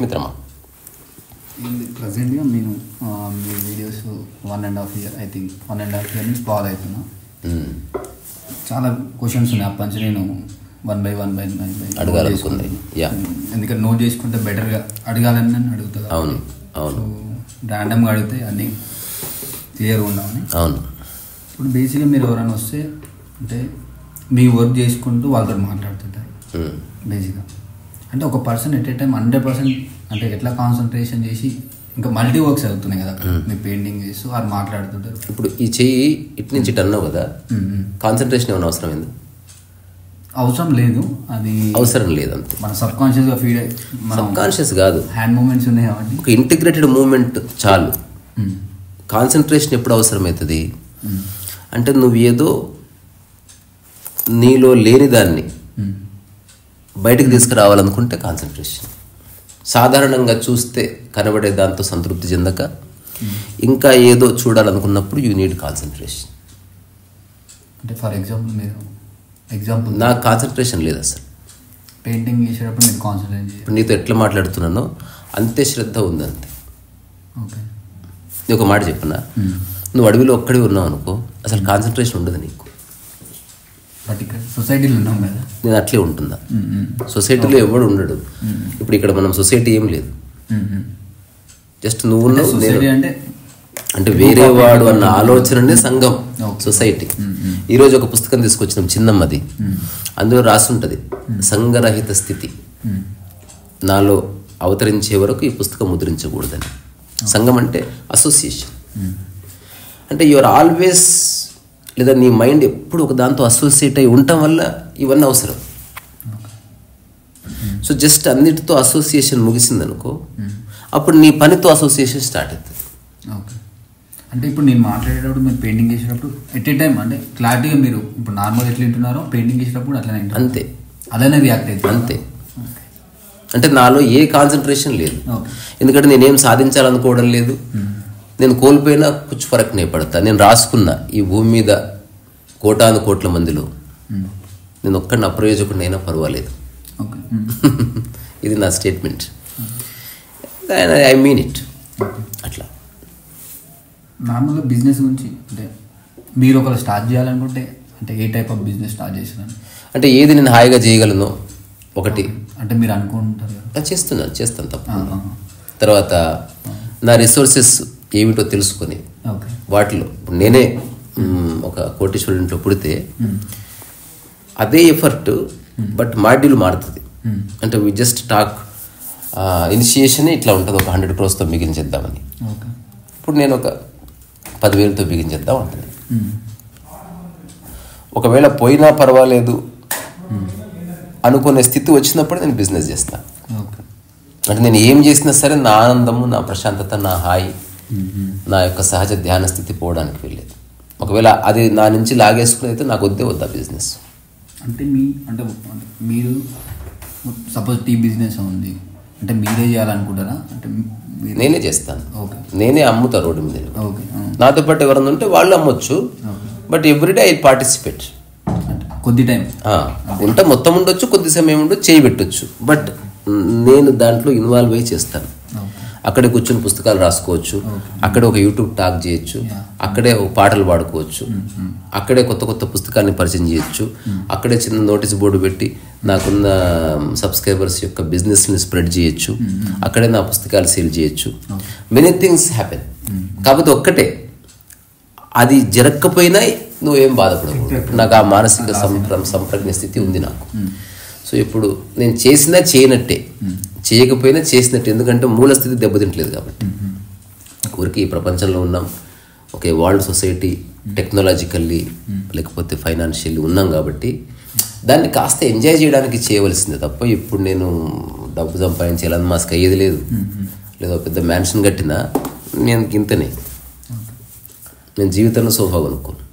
మిత్రమా? ప్రజెంట్గా నేను మీ videos 1.5 year I think 1.5 year నుంచి ఫాలో అవుతున్నా. చాలా క్వశ్చన్స్ ఉన్నాయి. అప్పటి నుంచి నేను వన్ బై అడగాలనుకుంది. ఎందుకంటే నోట్ చేసుకుంటే బెటర్గా అడగాలని నేను అడుగుతా. అవును అవును. ర్యాండమ్గా అడిగితే అన్నీ క్లియర్గా ఉండవని. అవును. ఇప్పుడు బేసిక్గా మీరు ఎవరైనా వస్తే అంటే మీ వర్క్ చేసుకుంటూ వాళ్ళతో మాట్లాడుతుంటారు బేసిక్గా. అంటే ఒక పర్సన్ ఎట్ ఏ టైం 100% అంటే ఎట్లా కాన్సన్ట్రేషన్ చేసి ఇంకా మల్టీ వర్క్స్ అవుతున్నాయి కదా, మీరు పెయింటింగ్ చేస్తూ వాళ్ళు మాట్లాడుతుంటారు. ఇప్పుడు ఈ చెయ్యి ఇటు నుంచి ఇటు అన్నావు కదా, కాన్సన్ట్రేషన్ ఏమైనా అవసరం ఏంది? అవసరం లేదు, అది అవసరం లేదు అంతే. మన సబ్ కాన్షియస్గా ఫీడ్ సబ్ కాన్షియస్ కాదు, హ్యాండ్ మూమెంట్స్ ఉన్నాయి కాబట్టి ఒక ఇంటిగ్రేటెడ్ మూమెంట్ చాలు. కాన్సన్ట్రేషన్ ఎప్పుడు అవసరమవుతుంది అంటే నువ్వు ఏదో నీలో లేని దాన్ని బయటకు తీసుకురావాలనుకుంటే కాన్సన్ట్రేషన్. సాధారణంగా చూస్తే కనబడే దాంతో సంతృప్తి చెందక ఇంకా ఏదో చూడాలనుకున్నప్పుడు యూ నీడ్ కాన్సన్ట్రేషన్. అంటే ఫర్ ఎగ్జాంపుల్ నాకు కాన్సన్ట్రేషన్ లేదు అసలు. పెయింటింగ్ చేసేటప్పుడు నేను కాన్సన్ట్రేట్ చేయాలి. ఇప్పుడు నీతో ఎట్లా మాట్లాడుతున్నానో అంతే శ్రద్ధ ఉంది అంతే. ఓకే, నేను ఒక మాట చెప్పనా, నువ్వు అడవిలో ఒక్కడే ఉన్నావు అనుకో, అసలు కాన్సన్ట్రేషన్ ఉండదు నీకు. బట్ ఇక్కడ సొసైటీలో ఉన్నాం కదా, నేను అట్లే ఉంటుందా? సొసైటీలో ఎవడు ఉండడు. ఇప్పుడు ఇక్కడ మనం సొసైటీ ఏం లేదు, జస్ట్ నువ్వు ఉన్నావు అంటే వేరే వాడు అన్న ఆలోచననే సంఘం, సొసైటీ. ఈరోజు ఒక పుస్తకం తీసుకొచ్చినాం చిన్నమ్మది, అందులో రాసుంటుంది సంఘరహిత స్థితి నాలో అవతరించే వరకు ఈ పుస్తకం ముద్రించకూడదని. సంఘం అంటే అసోసియేషన్, అంటే యువర్ ఆల్వేస్ లేదా నీ మైండ్ ఎప్పుడు ఒక దాంతో అసోసియేట్ అయి ఉండటం వల్ల ఇవన్నీ అవసరం. సో జస్ట్ అన్నిటితో అసోసియేషన్ ముగిసిందనుకో, అప్పుడు నీ పనితో అసోసియేషన్ స్టార్ట్ అవుతుంది. ఓకే, అంటే ఇప్పుడు నేను మాట్లాడేటప్పుడు మీరు పెయింటింగ్ చేసేటప్పుడు ఎట్ ఏ టైం అంటే క్లారిటీగా మీరు ఇప్పుడు నార్మల్ ఎట్లా వింటున్నారో పెయింటింగ్ చేసేటప్పుడు అట్లనే అంతే, అలానే రియాక్ట్ అవుతుంది అంతే. అంటే నాలో ఏ కాన్సన్ట్రేషన్ లేదు, ఎందుకంటే నేనేం సాధించాలనుకోవడం లేదు. నేను కోల్పోయినా కుచ్చు ఫరక్ నే పడతా. నేను రాసుకున్నా ఈ భూమి మీద కోటాను కోట్ల మందిలో నేను ఒక్కడిని అప్రయోజకుడినైనా పర్వాలేదు. ఇది నా స్టేట్మెంట్, ఐ మీన్ ఇట్. అట్లా నార్మల్గా బిజినెస్ గురించి అంటే మీరు ఒకరు స్టార్ట్ చేయాలనుకుంటే అంటే ఏ టైప్ ఆఫ్ బిజినెస్ స్టార్ట్ చేస్తున్నాను అంటే ఏది నేను హాయిగా చేయగలను ఒకటి అంటే మీరు అనుకుంటారు కదా, చేస్తాను తప్ప. తర్వాత నా రిసోర్సెస్ ఏమిటో తెలుసుకొని వాటిలో నేనే ఒక కోటీశ్వరుడి ఇంట్లో పుడితే అదే ఎఫర్ట్ బట్ మాడ్యూల్ మారుతుంది. అంటే వి జస్ట్ టాక్ ఇనిషియేషన్ ఇట్లా ఉంటుంది, ఒక 100 crores మిగిలించేద్దామని. ఇప్పుడు నేను ఒక 10,000తో బిగించేద్దాం అంటుంది. ఒకవేళ పోయినా పర్వాలేదు అనుకునే స్థితి వచ్చినప్పుడు నేను బిజినెస్ చేస్తాను. అంటే నేను ఏం చేసినా సరే నా ఆనందము, నా ప్రశాంతత, నా హాయి, నా యొక్క సహజ ధ్యాన స్థితి పోవడానికి వెళ్ళేది. ఒకవేళ అది నా నుంచి లాగేసుకుని అయితే నాకు వద్దా బిజినెస్. అంటే మీరు సపోజ్ టీ బిజినెస్ ఉంది అంటే మీరే చేయాలనుకుంటారా? అంటే నేనే చేస్తాను, నేనే అమ్ముతా రోడ్డు మీద. నాతో పాటు ఎవరన్నా ఉంటే వాళ్ళు అమ్మొచ్చు, బట్ ఎవ్రీడే ఐ పార్టిసిపేట్. కొద్ది టైం ఉంటా, మొత్తం ఉండొచ్చు, కొద్ది సమయం ఉండొచ్చు, చేయి పెట్టొచ్చు, బట్ నేను దాంట్లో ఇన్వాల్వ్ అయ్యి చేస్తాను. అక్కడే కూర్చొని పుస్తకాలు రాసుకోవచ్చు, అక్కడే ఒక యూట్యూబ్ టాక్ చేయొచ్చు, అక్కడే ఒక పాటలు పాడుకోవచ్చు, అక్కడే కొత్త పుస్తకాన్ని పరిచయం చేయొచ్చు, అక్కడే చిన్న నోటీస్ బోర్డు పెట్టి నాకున్న సబ్స్క్రైబర్స్ యొక్క బిజినెస్ని స్ప్రెడ్ చేయొచ్చు, అక్కడే నా పుస్తకాలు సేల్ చేయొచ్చు. Many things happen. కాకపోతే ఒక్కటే, అది జరగకపోయినా నువ్వేం బాధపడకూడదు. నాకు ఆ మానసిక సంప్రజ్ఞ స్థితి ఉంది నాకు. సో ఇప్పుడు నేను చేసినా చేయనట్టే, చేయకపోయినా చేసినట్టే, ఎందుకంటే మూల స్థితి దెబ్బతింటలేదు కాబట్టి. ఊరికి ఈ ప్రపంచంలో ఉన్నాం, ఓకే, వరల్డ్ సొసైటీ టెక్నాలజికల్లీ లేకపోతే ఫైనాన్షియల్లీ ఉన్నాం కాబట్టి దాన్ని కాస్త ఎంజాయ్ చేయడానికి చేయవలసిందే తప్ప ఇప్పుడు నేను డబ్బు సంపాదించి ఎలాన్ మస్క్ అయ్యేది లేదు, లేదా పెద్ద మ్యాన్షన్ కట్టినా నేను ఇంతనే. నేను జీవితంలో సోఫా కొనుక్కోను.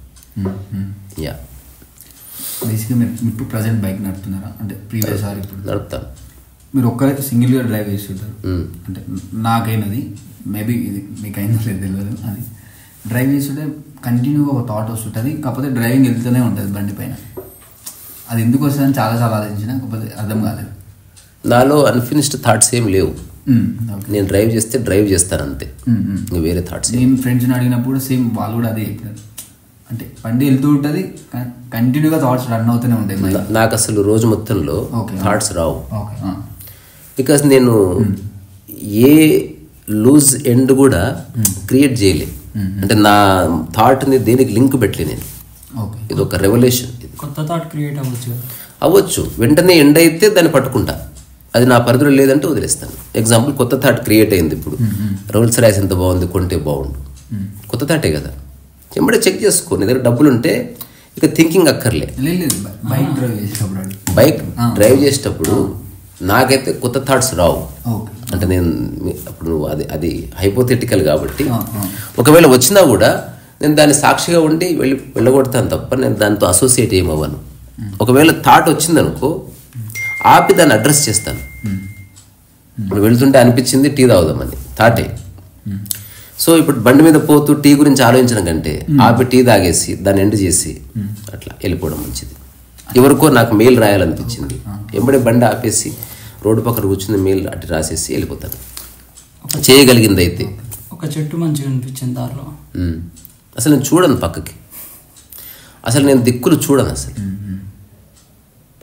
యా, బేసిక్గా మీరు ఇప్పుడు ప్రజెంట్ బైక్ నడుపుతున్నారా? అంటే ప్రీవియస్ సార్ ఇప్పుడు నడుపుతాను. మీరు ఒక్కరే సింగిల్గా డ్రైవ్ చేస్తుంటారు. అంటే నాకైనది మేబీ ఇది మీకు అయినా లేదు తెలియదు, అది డ్రైవ్ చేస్తుంటే కంటిన్యూగా ఒక థాట్ వస్తుంటుంది, కాకపోతే డ్రైవింగ్ వెళ్తూనే ఉంటుంది బండి పైన. అది ఎందుకు వస్తుందని చాలాసార్లు ఆలోచించిన, కాకపోతే అర్థం కాలేదు. నాలో అన్ఫినిష్డ్ థాట్స్ ఏం లేవు. నేను డ్రైవ్ చేస్తే డ్రైవ్ చేస్తాను అంతే, ఇంకా వేరే థాట్స్. నేను ఫ్రెండ్స్ని అడిగినప్పుడు సేమ్ వాళ్ళు కూడా అదే చెప్పారు, అంటే బండి వెళ్తూ ఉంటుంది కంటిన్యూగా థాట్స్ రన్ అవుతూనే ఉంటాయి. నాకు అసలు రోజు మొత్తంలో థాట్స్ రావు, ఓకే, బికాస్ నేను ఏ లూజ్ ఎండ్ కూడా క్రియేట్ చేయలే, అంటే నా థాట్ని దేనికి లింక్ పెట్టలే నేను. ఇది ఒక రెవల్యూషన్. కొత్త థాట్ క్రియేట్ అవ్వచ్చు, వెంటనే ఎండ్ అయితే దాన్ని పట్టుకుంటా, అది నా పరిధిలో లేదంటే వదిలేస్తాను. ఎగ్జాంపుల్, కొత్త థాట్ క్రియేట్ అయింది, ఇప్పుడు రోల్స్ రాయిస్ ఎంత బాగుంది, కొంటే బాగుండు, కొత్త థాటే కదా, చెంబడే చెక్ చేసుకో. నీ దగ్గర డబ్బులు ఉంటే ఇక థింకింగ్ అక్కర్లే. బైక్ డ్రైవ్ చేసేటప్పుడు నాకైతే కొత్త థాట్స్ రావు, అంటే నేను అప్పుడు అది హైపోథెటికల్ కాబట్టి, ఒకవేళ వచ్చినా కూడా నేను దాన్ని సాక్షిగా ఉండి వెళ్ళగొడతాను తప్ప నేను దాంతో అసోసియేట్ ఏమవ్వను. ఒకవేళ థాట్ వచ్చిందనుకో ఆపి దాన్ని అడ్రస్ చేస్తాను. ఇప్పుడు వెళ్తుంటే అనిపించింది టీ తాగుదామని, థాటే. సో ఇప్పుడు బండి మీద పోతూ టీ గురించి ఆలోచించడం కంటే ఆపి టీ తాగేసి దాన్ని ఎండ్ చేసి అట్లా వెళ్ళిపోవడం మంచిది. ఎవరికో నాకు మెయిల్ రాయాలనిపించింది, ఎంబడే బండి ఆపేసి రోడ్డు పక్కన కూర్చుని మెయిల్ అటు రాసేసి వెళ్ళిపోతాను, చేయగలిగింది అయితే. ఒక చెట్టు మంచిగా అనిపించింది దారిలో. అసలు నేను చూడను పక్కకి, అసలు నేను దిక్కులు చూడను.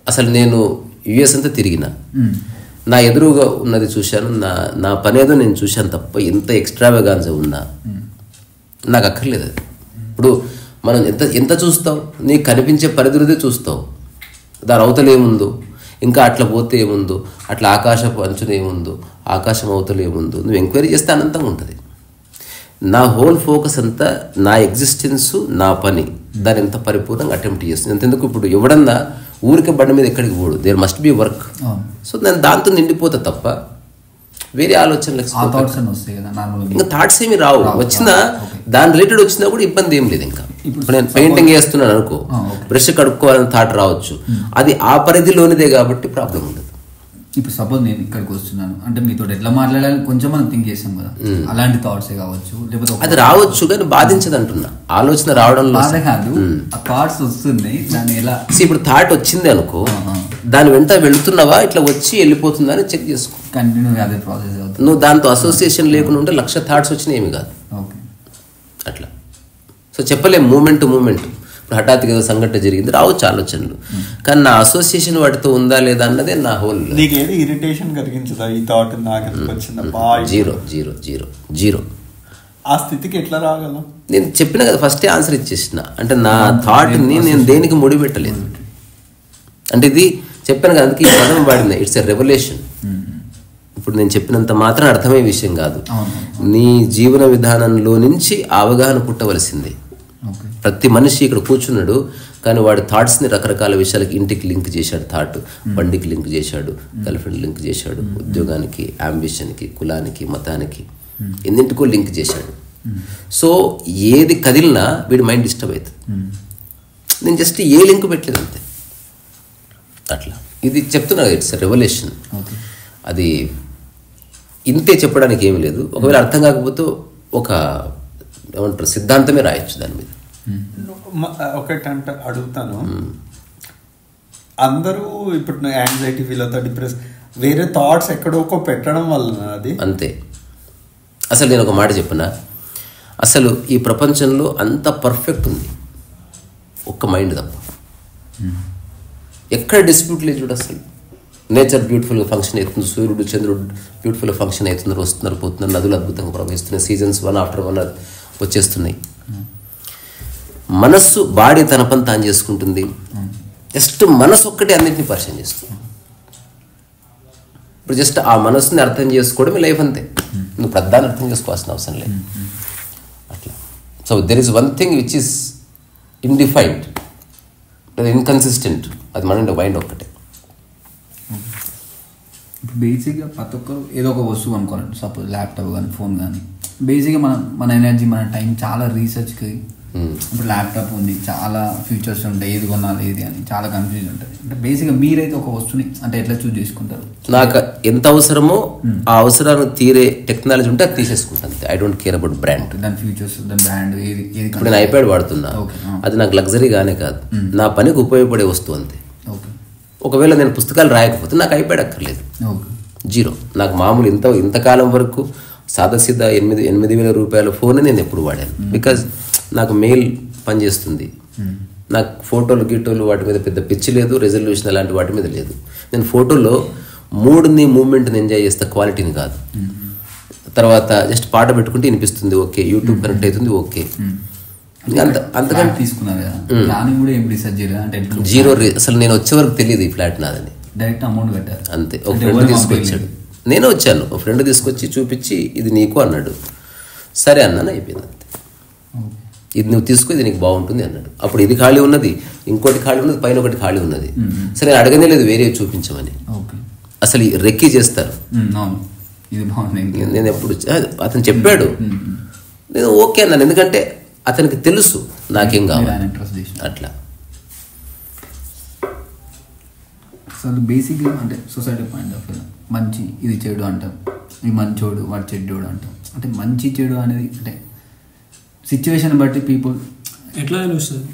అసలు నేను యుఎస్ అంతా తిరిగిన, నా ఎదురుగా ఉన్నది చూశాను, నా పని ఏదో నేను చూశాను తప్ప ఎంత ఎక్స్ట్రావేగాన్స్ ఉన్నా నాకు అక్కర్లేదు అది. ఇప్పుడు మనం ఎంత చూస్తావు, నీకు కనిపించే పరిధిలోదే చూస్తావు, దాని అవతల ఏముందో, ఇంకా అట్లా పోతే ఏముందో, అట్లా ఆకాశపు అంచున ఏముందో, ఆకాశం అవతల ఏముందో నువ్వు ఎంక్వైరీ చేస్తే అనంతంగా ఉంటుంది. నా హోల్ ఫోకస్ అంతా నా ఎగ్జిస్టెన్సు, నా పని, దాని ఎంత పరిపూర్ణంగా అటెంప్ట్ చేస్తుంది. అంతెందుకు ఇప్పుడు ఎవడన్నా ఊరికే బండి మీద ఎక్కడికి పోడు, there must be work. So నేను దాంతో నిండిపోతా తప్ప వేరే ఆలోచనలు ఇంకా థాట్స్ ఏమి రావు. వచ్చినా దాని రిలేటెడ్ వచ్చినా కూడా ఇబ్బంది ఏం లేదు. ఇంకా ఇప్పుడు నేను పెయింటింగ్ వేస్తున్నాను అనుకో, బ్రష్ కడుక్కోవాలని థాట్ రావచ్చు, అది ఆ పరిధిలోనిదే కాబట్టి ప్రాబ్లం ఉండదు. ఇప్పుడు సపోజ్ నేను ఇక్కడికి వస్తున్నాను అంటే మీతో ఎట్లా మాట్లాడాలని కొంచెం మనం థింక్ చేసాం కదా, అలాంటి థాట్సే కావచ్చు, లేకపోతే అది రావచ్చు కానీ బాధించదు అంటున్నా. ఆలోచన రావడంలో కాదు, ఆ థాట్స్ వస్తున్నాయి, దాన్ని ఎలా ఇప్పుడు థాట్ వచ్చింది అనుకో, దాని వెంట వెళుతున్నావా, ఇట్లా వచ్చి వెళ్ళిపోతుందా అని చెక్ చేసుకో. కంటిన్యూ అదే ప్రాసెస్ అవుతుంది. నువ్వు దాంతో అసోసియేషన్ లేకుండా ఉంటే 1,00,000 థాట్స్ వచ్చినాయి ఏమి కాదు అట్లా. సో చెప్పలేము మూమెంట్ టు మూమెంట్. ఇప్పుడు హఠాత్తుగా ఏదో సంఘటన జరిగింది, రావచ్చు ఆలోచనలు, కానీ నా అసోసియేషన్ వాటితో ఉందా లేదా అన్నదే నా హోల్. ఇరిటేషన్ కలిగించదా ఈ thought? Zero zero zero zero. ఆ స్థితికి ఎట్లా రాగలం? నేను చెప్పిన కదా, ఫస్టే ఆన్సర్ ఇచ్చేసిన. అంటే నా థాట్ని నేను దేనికి ముడిపెట్టలేదు. అంటే ఇది చెప్పాను కదా, అందుకే ఈ పదం వాడిన, ఇట్స్ ఎ రెవల్యూషన్. ఇప్పుడు నేను చెప్పినంత మాత్రం అర్థమయ్యే విషయం కాదు. నీ జీవన విధానంలో నుంచి అవగాహన పుట్టవలసిందే. ప్రతి మనిషి ఇక్కడ కూర్చున్నాడు, కానీ వాడి థాట్స్ని రకరకాల విషయాలకి, ఇంటికి లింక్ చేశాడు థాట్, బండికి లింక్ చేశాడు, గర్ల్ ఫ్రెండ్ లింక్ చేశాడు, ఉద్యోగానికి, అంబిషన్కి, కులానికి, మతానికి, ఎన్నింటికో లింక్ చేశాడు. సో ఏది కదిలినా వీడి మైండ్ డిస్టర్బ్ అవుతుంది. నేను జస్ట్ ఏ లింక్ పెట్టలేదు అంతే. అట్లా ఇది చెప్తున్నా, ఇట్స్ రెవల్యూషన్. అది ఇంతే, చెప్పడానికి ఏమీ లేదు. ఒకవేళ అర్థం కాకపోతే ఒక ఏమంటారు సిద్ధాంతమే రాయొచ్చు దాని మీద. ఒకటంటే అడుగుతాను, అందరూ ఇప్పుడు యాంగ్జైటీ ఫీల్ అవుతా, డిప్రెస్, వేరే థాట్స్ ఎక్కడోకో పెట్టడం వల్ల అది అంతే. అసలు నేను ఒక మాట చెప్పినా, అసలు ఈ ప్రపంచంలో అంత పర్ఫెక్ట్ ఉంది ఒక్క మైండ్ తప్ప. ఎక్కడ డిస్ప్యూట్ లేదు చూడు. అసలు నేచర్ బ్యూటిఫుల్గా ఫంక్షన్ అవుతుంది, సూర్యుడు చంద్రుడు బ్యూటిఫుల్గా ఫంక్షన్ అవుతున్నారు, వస్తున్నారు, పోతున్నారు, నదులు అద్భుతంగా ప్రవహిస్తున్నాయి, సీజన్స్ వన్ ఆఫ్టర్ వన్ వచ్చేస్తున్నాయి. మనస్సు బాడీ తన పని తాను చేసుకుంటుంది. జస్ట్ మనసు ఒక్కటే అన్నింటినీ పరిచయం చేస్తుంది. ఇప్పుడు జస్ట్ ఆ మనసుని అర్థం చేసుకోవడమే లైఫ్ అంతే. నువ్వు ప్రధాన అర్థం చేసుకోవాల్సిన అవసరం లేదు అట్లా. So there is one thing which is undefined, inconsistent, అది మన మైండ్ ఒక్కటే. బేసిక్గా ప్రతి ఒక్కరు ఏదో ఒక వస్తువు అనుకోవాలండి, సపోజ్ ల్యాప్టాప్ కానీ ఫోన్ కానీ. బేసిక్గా మన ఎనర్జీ, మన టైం చాలా రీసెర్చ్కి. ఇప్పుడు ల్యాప్టాప్ ఉంది, చాలా ఫీచర్స్ ఉంటాయి, ఏది కొనాలి ఏది అని చాలా కన్ఫ్యూజన్ ఉంటుంది. అంటే బేసిక్గా మీరైతే ఒక వస్తువుని అంటే ఎట్లా చూస్ చేసుకుంటారు? నాకు ఎంత అవసరమో ఆ అవసరాన్ని తీరే టెక్నాలజీ ఉంటే అది తీసేసుకుంటాను. I don't care about brand, దాని ఫీచర్స్, దాని బ్రాండ్ ఏది. ఇప్పుడు నేను ఐప్యాడ్ వాడుతున్నా, అది నాకు లగ్జరీగానే కాదు, నా పనికి ఉపయోగపడే వస్తువు అంతే. ఒకవేళ నేను పుస్తకాలు రాయకపోతే నాకు ఐప్యాడ్ అక్కర్లేదు. జీరో. నాకు మామూలు ఇంతకాలం వరకు సాదాసీదా 8,000 రూపాయల ఫోన్ నేను ఎప్పుడు వాడాను. బికాజ్ నాకు మెయిల్ పనిచేస్తుంది. నాకు ఫోటోలు గీటోలు వాటి మీద పెద్ద పిచ్చి లేదు, రెజల్యూషన్ అలాంటి వాటి మీద లేదు. నేను ఫోటోలో మూమెంట్ని ఎంజాయ్ చేస్తా, క్వాలిటీని కాదు. తర్వాత జస్ట్ పాట పెట్టుకుంటే వినిపిస్తుంది, ఓకే. యూట్యూబ్ కనెక్ట్ అవుతుంది, ఓకే. అంతకంటే తీసుకున్నారు కదా, ప్లానింగ్ కూడా ఏం రీసెర్చ్ చేయలేదు అంటే జీరో. అసలు నేను వచ్చే వరకు తెలియదు ఈ ఫ్లాట్ నాదని. డైరెక్ట్ అమౌంట్ కట్టారు అంతే. ఒక ఫ్రెండ్ తీసుకొచ్చాడు, నేనే వచ్చాను. ఒక ఫ్రెండ్ తీసుకొచ్చి చూపించి ఇది నీకు అన్నాడు. సరే అన్నాను, అయిపోయింది అంతే. ఇది నువ్వు తీసుకో, ఇది నీకు బాగుంటుంది అన్నాడు. అప్పుడు ఇది ఖాళీ ఉన్నది, ఇంకోటి ఖాళీ ఉన్నది, పైన ఒకటి ఖాళీ ఉన్నది. సరే నేను అడగనే లేదు వేరే చూపించమని. అసలు రెక్కీ చేస్తారు. నేను ఎప్పుడు అతను చెప్పాడు, నేను ఓకే అన్నాను. ఎందుకంటే అతనికి తెలుసు నాకేం కావాలి అట్లా. అసలు బేసిక్గా అంటే సొసైటీ పాయింట్ ఆఫ్ వ్యూ మంచి ఇది చెడు అంటాం, ఈ మంచోడు వాడు చెడ్డోడు అంటాం. అంటే మంచి చెడు అనేది అంటే సిచ్యువేషన్ బట్టి పీపుల్ ఎట్లా తెలుస్తుంది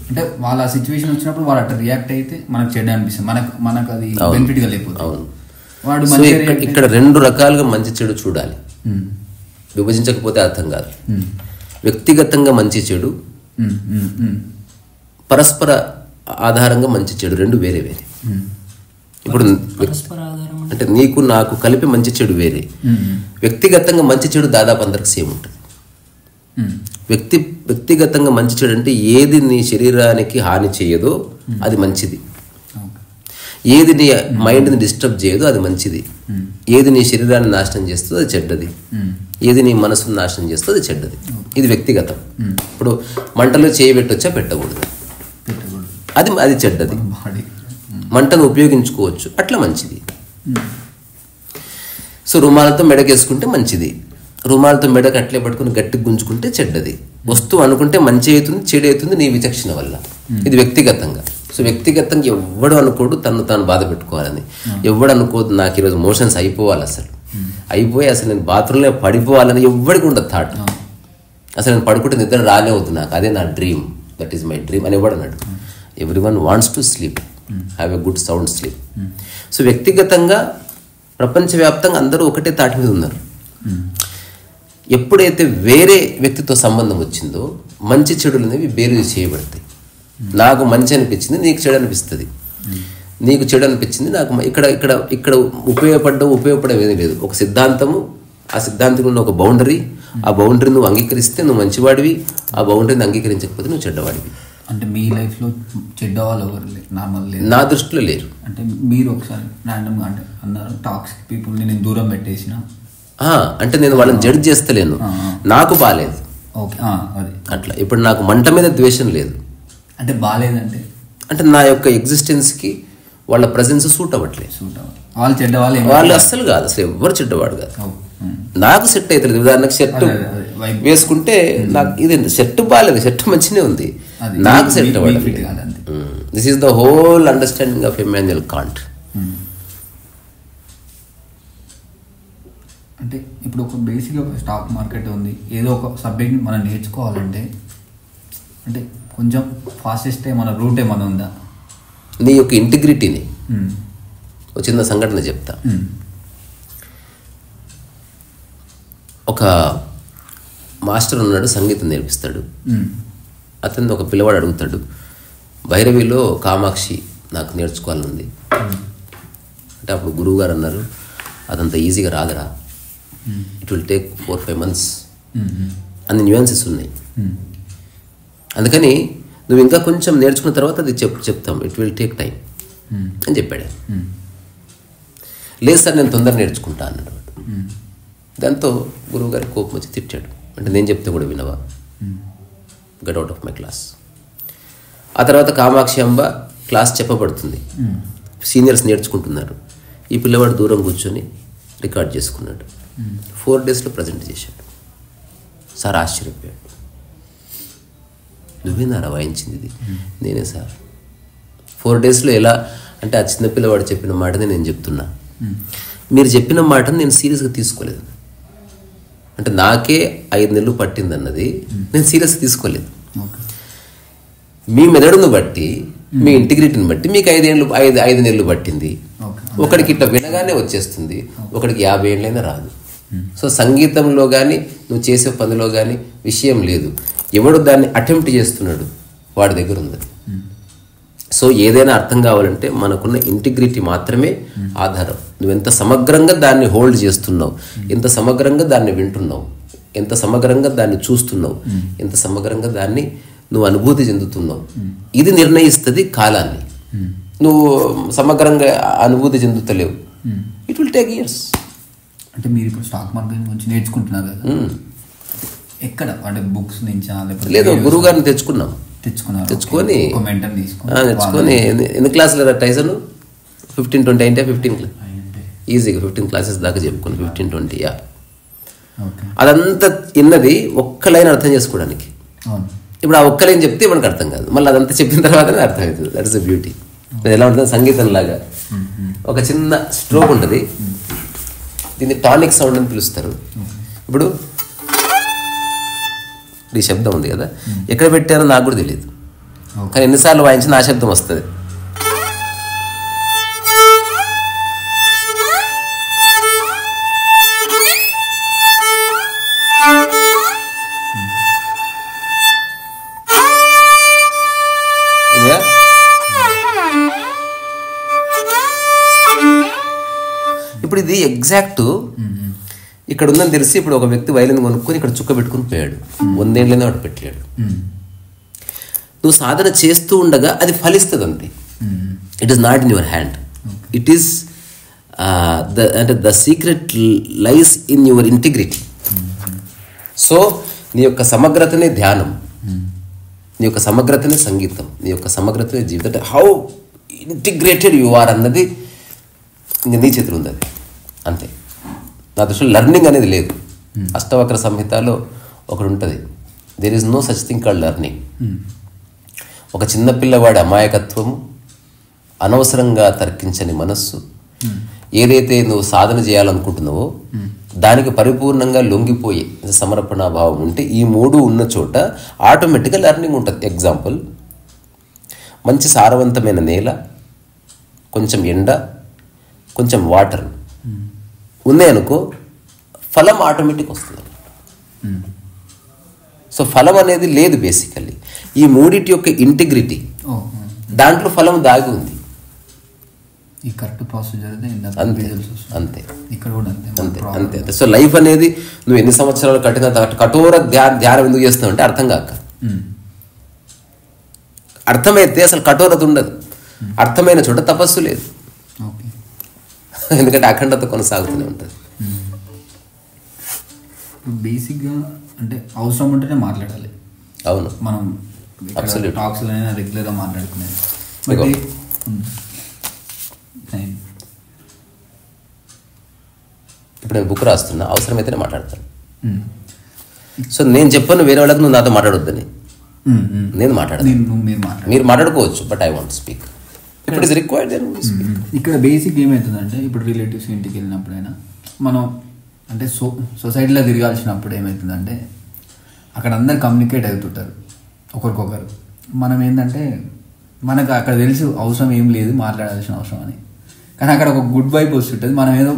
అంటే వాళ్ళ సిచ్యువేషన్ వచ్చినప్పుడు వాళ్ళు అట్లా రియాక్ట్ అయితే మనకు చెడ్డ అనిపిస్తుంది, మనకు అది బెనిఫిట్గా లేకపోతుంది. వాడు ఇక్కడ 2 రకాలుగా మంచి చెడు చూడాలి, విభజించకపోతే అర్థం కాదు. వ్యక్తిగతంగా మంచి చెడు, పరస్పర ఆధారంగా మంచి చెడు, 2 వేరే వేరే. ఇప్పుడు అంటే నీకు నాకు కలిపి మంచి చెడు వేరే. వ్యక్తిగతంగా మంచి చెడు దాదాపు అందరికి సేమ్ ఉంటుంది. వ్యక్తిగతంగా మంచి చెడు అంటే ఏది నీ శరీరానికి హాని చేయదో అది మంచిది, ఏది నీ మైండ్ని డిస్టర్బ్ చేయదో అది మంచిది, ఏది నీ శరీరాన్ని నాశనం చేస్తుందో అది చెడ్డది, ఏది నీ మనసును నాశనం చేస్తుందో అది చెడ్డది. ఇది వ్యక్తిగతం. ఇప్పుడు మంటలో చేయబెట్టొచ్చా, పెట్టకూడదు, అది చెడ్డది. మంటను ఉపయోగించుకోవచ్చు, అట్లా మంచిది. సో రుమాలతో మెడకేసుకుంటే మంచిది, రుమాలతో మెడకు అట్లే పట్టుకుని గట్టిగా గుంజుకుంటే చెడ్డది. వస్తువు అనుకుంటే మంచి అవుతుంది, చెడు అవుతుంది నీ విచక్షణ వల్ల. ఇది వ్యక్తిగతంగా. సో వ్యక్తిగతంగా ఎవ్వడు అనుకోడు తాను బాధ పెట్టుకోవాలని, ఎవ్వడు అనుకోదు నాకు ఈరోజు మోషన్స్ అయిపోవాలి, అయిపోయి అసలు నేను బాత్రూంలో పడిపోవాలని ఎవ్వడికి ఉండదు థాట్. అసలు నేను పడుకుంటే నిద్ర రానే అవుతుంది, నాకు అదే నా dream, that is my dream అని ఎవడు అన్నాడు. Everyone wants to sleep, have a good sound sleep. So వ్యక్తిగతంగా ప్రపంచవ్యాప్తంగా అందరూ ఒకటే తాటి మీద ఉన్నారు. ఎప్పుడైతే వేరే వ్యక్తితో సంబంధం వచ్చిందో మంచి చెడులు అనేవి వేరు చేయబడతాయి. నాకు మంచి అనిపించింది, నీకు చెడు అనిపిస్తుంది, నీకు చెడు అనిపించింది నాకు. ఇక్కడ ఉపయోగపడడం ఏమీ లేదు. ఒక సిద్ధాంతము, ఆ సిద్ధాంతం ఉన్న ఒక బౌండరీ, ఆ బౌండరీ నువ్వు అంగీకరిస్తే నువ్వు మంచివాడివి, ఆ బౌండరీని అంగీకరించకపోతే నువ్వు చెడ్డవాడివి. అంటే మీ లైఫ్లో చెడ్డ వాళ్ళు ఎవరు నార్మల్ లేదు, నా దృష్టిలో లేరు. అంటే మీరు ఒకసారి ర్యాండమ్గా అంటే అన్నారు టాక్సిక్ పీపుల్ని నేను దూరం పెట్టేసిన అంటే నేను వాళ్ళని జడ్జ్ చేస్తలేను, నాకు బాగాలేదు అట్లా. ఇప్పుడు నాకు మంట మీద ద్వేషం లేదు. అంటే బాగాలేదంటే అంటే నా యొక్క ఎగ్జిస్టెన్స్కి వాళ్ళ ప్రజెన్స్ సూట్ అవ్వట్లేదు. వాళ్ళు చెడ్డవాళ్ళు, వాళ్ళు అస్సలు కాదు, అసలు ఎవ్వరు చెడ్డవాడు కాదు. నాకు సెట్ అవుతుంది. ఉదాహరణకు షర్ట్ వేసుకుంటే నాకు ఇది షర్ట్ బాగాలేదు, షర్ట్ మంచిగానే ఉంది, నాకు సెట్ అవ్వదు. This is the whole understanding of Immanuel Kant. అంటే ఇప్పుడు ఒక బేసిక్గా స్టాక్ మార్కెట్ ఉంది, ఏదో ఒక సబ్జెక్ట్ మనం నేర్చుకోవాలంటే అంటే కొంచెం ఫాస్టెస్ట్ ఏమైనా రూట్ ఏమైనా ఉందా? నీ యొక్క ఇంటిగ్రిటీని ఒక చిన్న సంఘటన చెప్తా. ఒక మాస్టర్ ఉన్నాడు, సంగీతం నేర్పిస్తాడు. అతను ఒక పిల్లవాడు అడుగుతాడు, భైరవిలో కామాక్షి నాకు నేర్చుకోవాలనుంది అంటే, అప్పుడు గురువు గారు అన్నారు, అదంత ఈజీగా రాదురా, ఇట్ విల్ టేక్ 4-5 months, అన్ని న్యూయాన్సెస్ ఉన్నాయి, అందుకని నువ్వు ఇంకా కొంచెం నేర్చుకున్న తర్వాత అది చెప్తాం, ఇట్ విల్ టేక్ టైం అని చెప్పాడు. లేదు సార్ నేను తొందరగా నేర్చుకుంటా అన్నాడు. దాంతో గురువుగారి కోపం వచ్చి తిట్టాడు, అంటే నేను చెప్తే కూడా వినవా, get out of my class. ఆ తర్వాత కామాక్షి అంబ క్లాస్ చెప్పబడుతుంది, సీనియర్స్ నేర్చుకుంటున్నారు. ఈ పిల్లవాడు దూరం కూర్చొని రికార్డ్ చేసుకున్నాడు. 4 daysలో ప్రజెంట్ చేశాడు. సార్ ఆశ్చర్యపోయాడు, నువ్వేనారా వాయించింది ఇది? నేనే సార్. 4 daysలో ఎలా అంటే, ఆ చిన్న పిల్లవాడు చెప్పిన మాటని నేను చెప్తున్నా, మీరు చెప్పిన మాటను నేను సీరియస్గా తీసుకోలేదు. అంటే నాకే 5 నెలలు పట్టింది అన్నది నేను సీరియస్గా తీసుకోలేదు. మీ మెదడును బట్టి, మీ ఇంటిగ్రిటీని బట్టి మీకు 5 నెలలు పట్టింది. ఒకడికి ఇట్లా వినగానే వచ్చేస్తుంది, ఒకడికి 50 ఏళ్ళైనా రాదు. సో సంగీతంలో కానీ నువ్వు చేసే పనిలో కానీ విషయం లేదు, ఎవడు దాన్ని అటెంప్ట్ చేస్తున్నాడు వాడి దగ్గర ఉంది. సో ఏదైనా అర్థం కావాలంటే మనకున్న ఇంటిగ్రిటీ మాత్రమే ఆధారం. నువ్వు ఎంత సమగ్రంగా దాన్ని హోల్డ్ చేస్తున్నావు, ఎంత సమగ్రంగా దాన్ని వింటున్నావు, ఎంత సమగ్రంగా దాన్ని చూస్తున్నావు, ఎంత సమగ్రంగా దాన్ని నువ్వు అనుభూతి చెందుతున్నావు, ఇది నిర్ణయిస్తుంది కాలాన్ని. నువ్వు సమగ్రంగా అనుభూతి చెందుతలేవు, ఇట్ విల్ టేక్ ఇయర్స్. అంటే మీరు ఇప్పుడు స్టాక్ మార్కెట్ గురించి నేర్చుకుంటున్నారు కదా, ఎక్కడ అంటే బుక్స్ నుంచా లేకపోతే లేదు, గురువు గారిని తెచ్చుకున్నాం, తెచ్చుకొని ఎన్ని క్లాసులు టైసన్ 15-20 అంటే 15 క్లాస్ ఈజీగా 15 క్లాసెస్ దాకా చెప్పుకుని 15-20. అదంతా ఇన్నది ఒక్క లైన్ అర్థం చేసుకోవడానికి. ఇప్పుడు ఆ ఒక్క లైన్ చెప్తే మనకు అర్థం కాదు, మళ్ళీ అదంతా చెప్పిన తర్వాతనే అర్థం అవుతుంది. That is the beauty. ఎలా ఉంటుంది సంగీతం లాగా ఒక చిన్న స్ట్రోక్ ఉంటుంది, దీన్ని టానిక్ సౌండ్ అని పిలుస్తారు. ఇప్పుడు ఈ శబ్దం ఉంది కదా, ఎక్కడ పెట్టారో నాకు కూడా తెలియదు, కానీ ఎన్నిసార్లు వాయించినా ఆ శబ్దం వస్తుంది. ఇప్పుడు ఇది ఎగ్జాక్ట్ ఇక్కడ ఉందని తెలిసి ఇప్పుడు ఒక వ్యక్తి వైలిన్ కొనుక్కొని ఇక్కడ చుక్క పెట్టుకుని పోయాడు, 100 ఏళ్ళనే వాడు పెట్టాడు. నువ్వు సాధన చేస్తూ ఉండగా అది ఫలిస్తుంది అంతే. It is not in your hand, it is అంటే the secret lies in your integrity. So నీ యొక్క సమగ్రతనే ధ్యానం, నీ యొక్క సమగ్రతనే సంగీతం, నీ యొక్క సమగ్రతనే జీవితం. అంటే హౌ ఇంటిగ్రేటెడ్ యు ఆర్ అన్నది ఇంక నీ చేతులు ఉంది, అది అంతే. నా దృష్టిలో లెర్నింగ్ అనేది లేదు. అష్టవక్ర సంహితలో ఒకటి ఉంటుంది, there is no such thing called learning. ఒక చిన్న పిల్లవాడి అమాయకత్వము, అనవసరంగా తర్కించని మనస్సు, ఏదైతే నువ్వు సాధన చేయాలనుకుంటున్నావో దానికి పరిపూర్ణంగా లొంగిపోయే సమర్పణాభావం ఉంటే, ఈ 3 ఉన్న చోట ఆటోమేటిక్గా లెర్నింగ్ ఉంటుంది. ఎగ్జాంపుల్, మంచి సారవంతమైన నేల, కొంచెం ఎండ, కొంచెం వాటర్ ఉన్నాయనుకో, ఫలం ఆటోమేటిక్ వస్తుంది. సో ఫలం అనేది లేదు బేసికల్లీ. ఈ 3 యొక్క ఇంటిగ్రిటీ, దాంట్లో ఫలం దాగి ఉంది. ఈ కరెక్ట్ ప్రొసీజర్ అంతే అంతే ఇక్కడ కూడా అంతే అంతే అంతే. సో లైఫ్ అనేది నువ్వు ఎన్ని సంవత్సరాలు కఠిన కఠోర ధ్యానం ఎందుకు చేస్తున్నావు అంటే అర్థం కాక. అర్థమైతే అసలు కఠోరత ఉండదు, అర్థమైన చోట తపస్సు లేదు, ఎందుకంటే అఖండత కొనసాగుతూనే ఉంటుంది. బేసిక్గా అంటే అవసరం ఉంటేనే మాట్లాడాలి. అవును, మనం టాక్స్ రెగ్యులర్గా మాట్లాడుకునేది. ఇప్పుడు నేను బుక్ రాస్తున్నా, అవసరమైతేనే మాట్లాడతాను. సో నేను చెప్పాను వేరే వాళ్ళకి నువ్వు నాతో మాట్లాడొద్దని, నేను మాట్లాడతాను. మీరు మాట్లాడుకోవచ్చు, బట్ ఐ వాంట్ స్పీక్. ఇప్పుడు ఇస్ రిక్వైర్డ్ దెన్ స్పీక్. ఇక్కడ బేసిక్ ఏమవుతుందంటే, ఇప్పుడు రిలేటివ్స్ ఇంటికి వెళ్ళినప్పుడైనా మనం అంటే సొసైటీలో తిరగాల్సినప్పుడు ఏమవుతుందంటే, అక్కడ అందరు కమ్యూనికేట్ అవుతుంటారు ఒకరికొకరు. మనం ఏంటంటే మనకు అక్కడ తెలుసు అవసరం ఏం లేదు, మాట్లాడాల్సిన అవసరం అని. కానీ అక్కడ ఒక గుడ్ వైబ్ వస్తుంటుంది, మనం ఏదో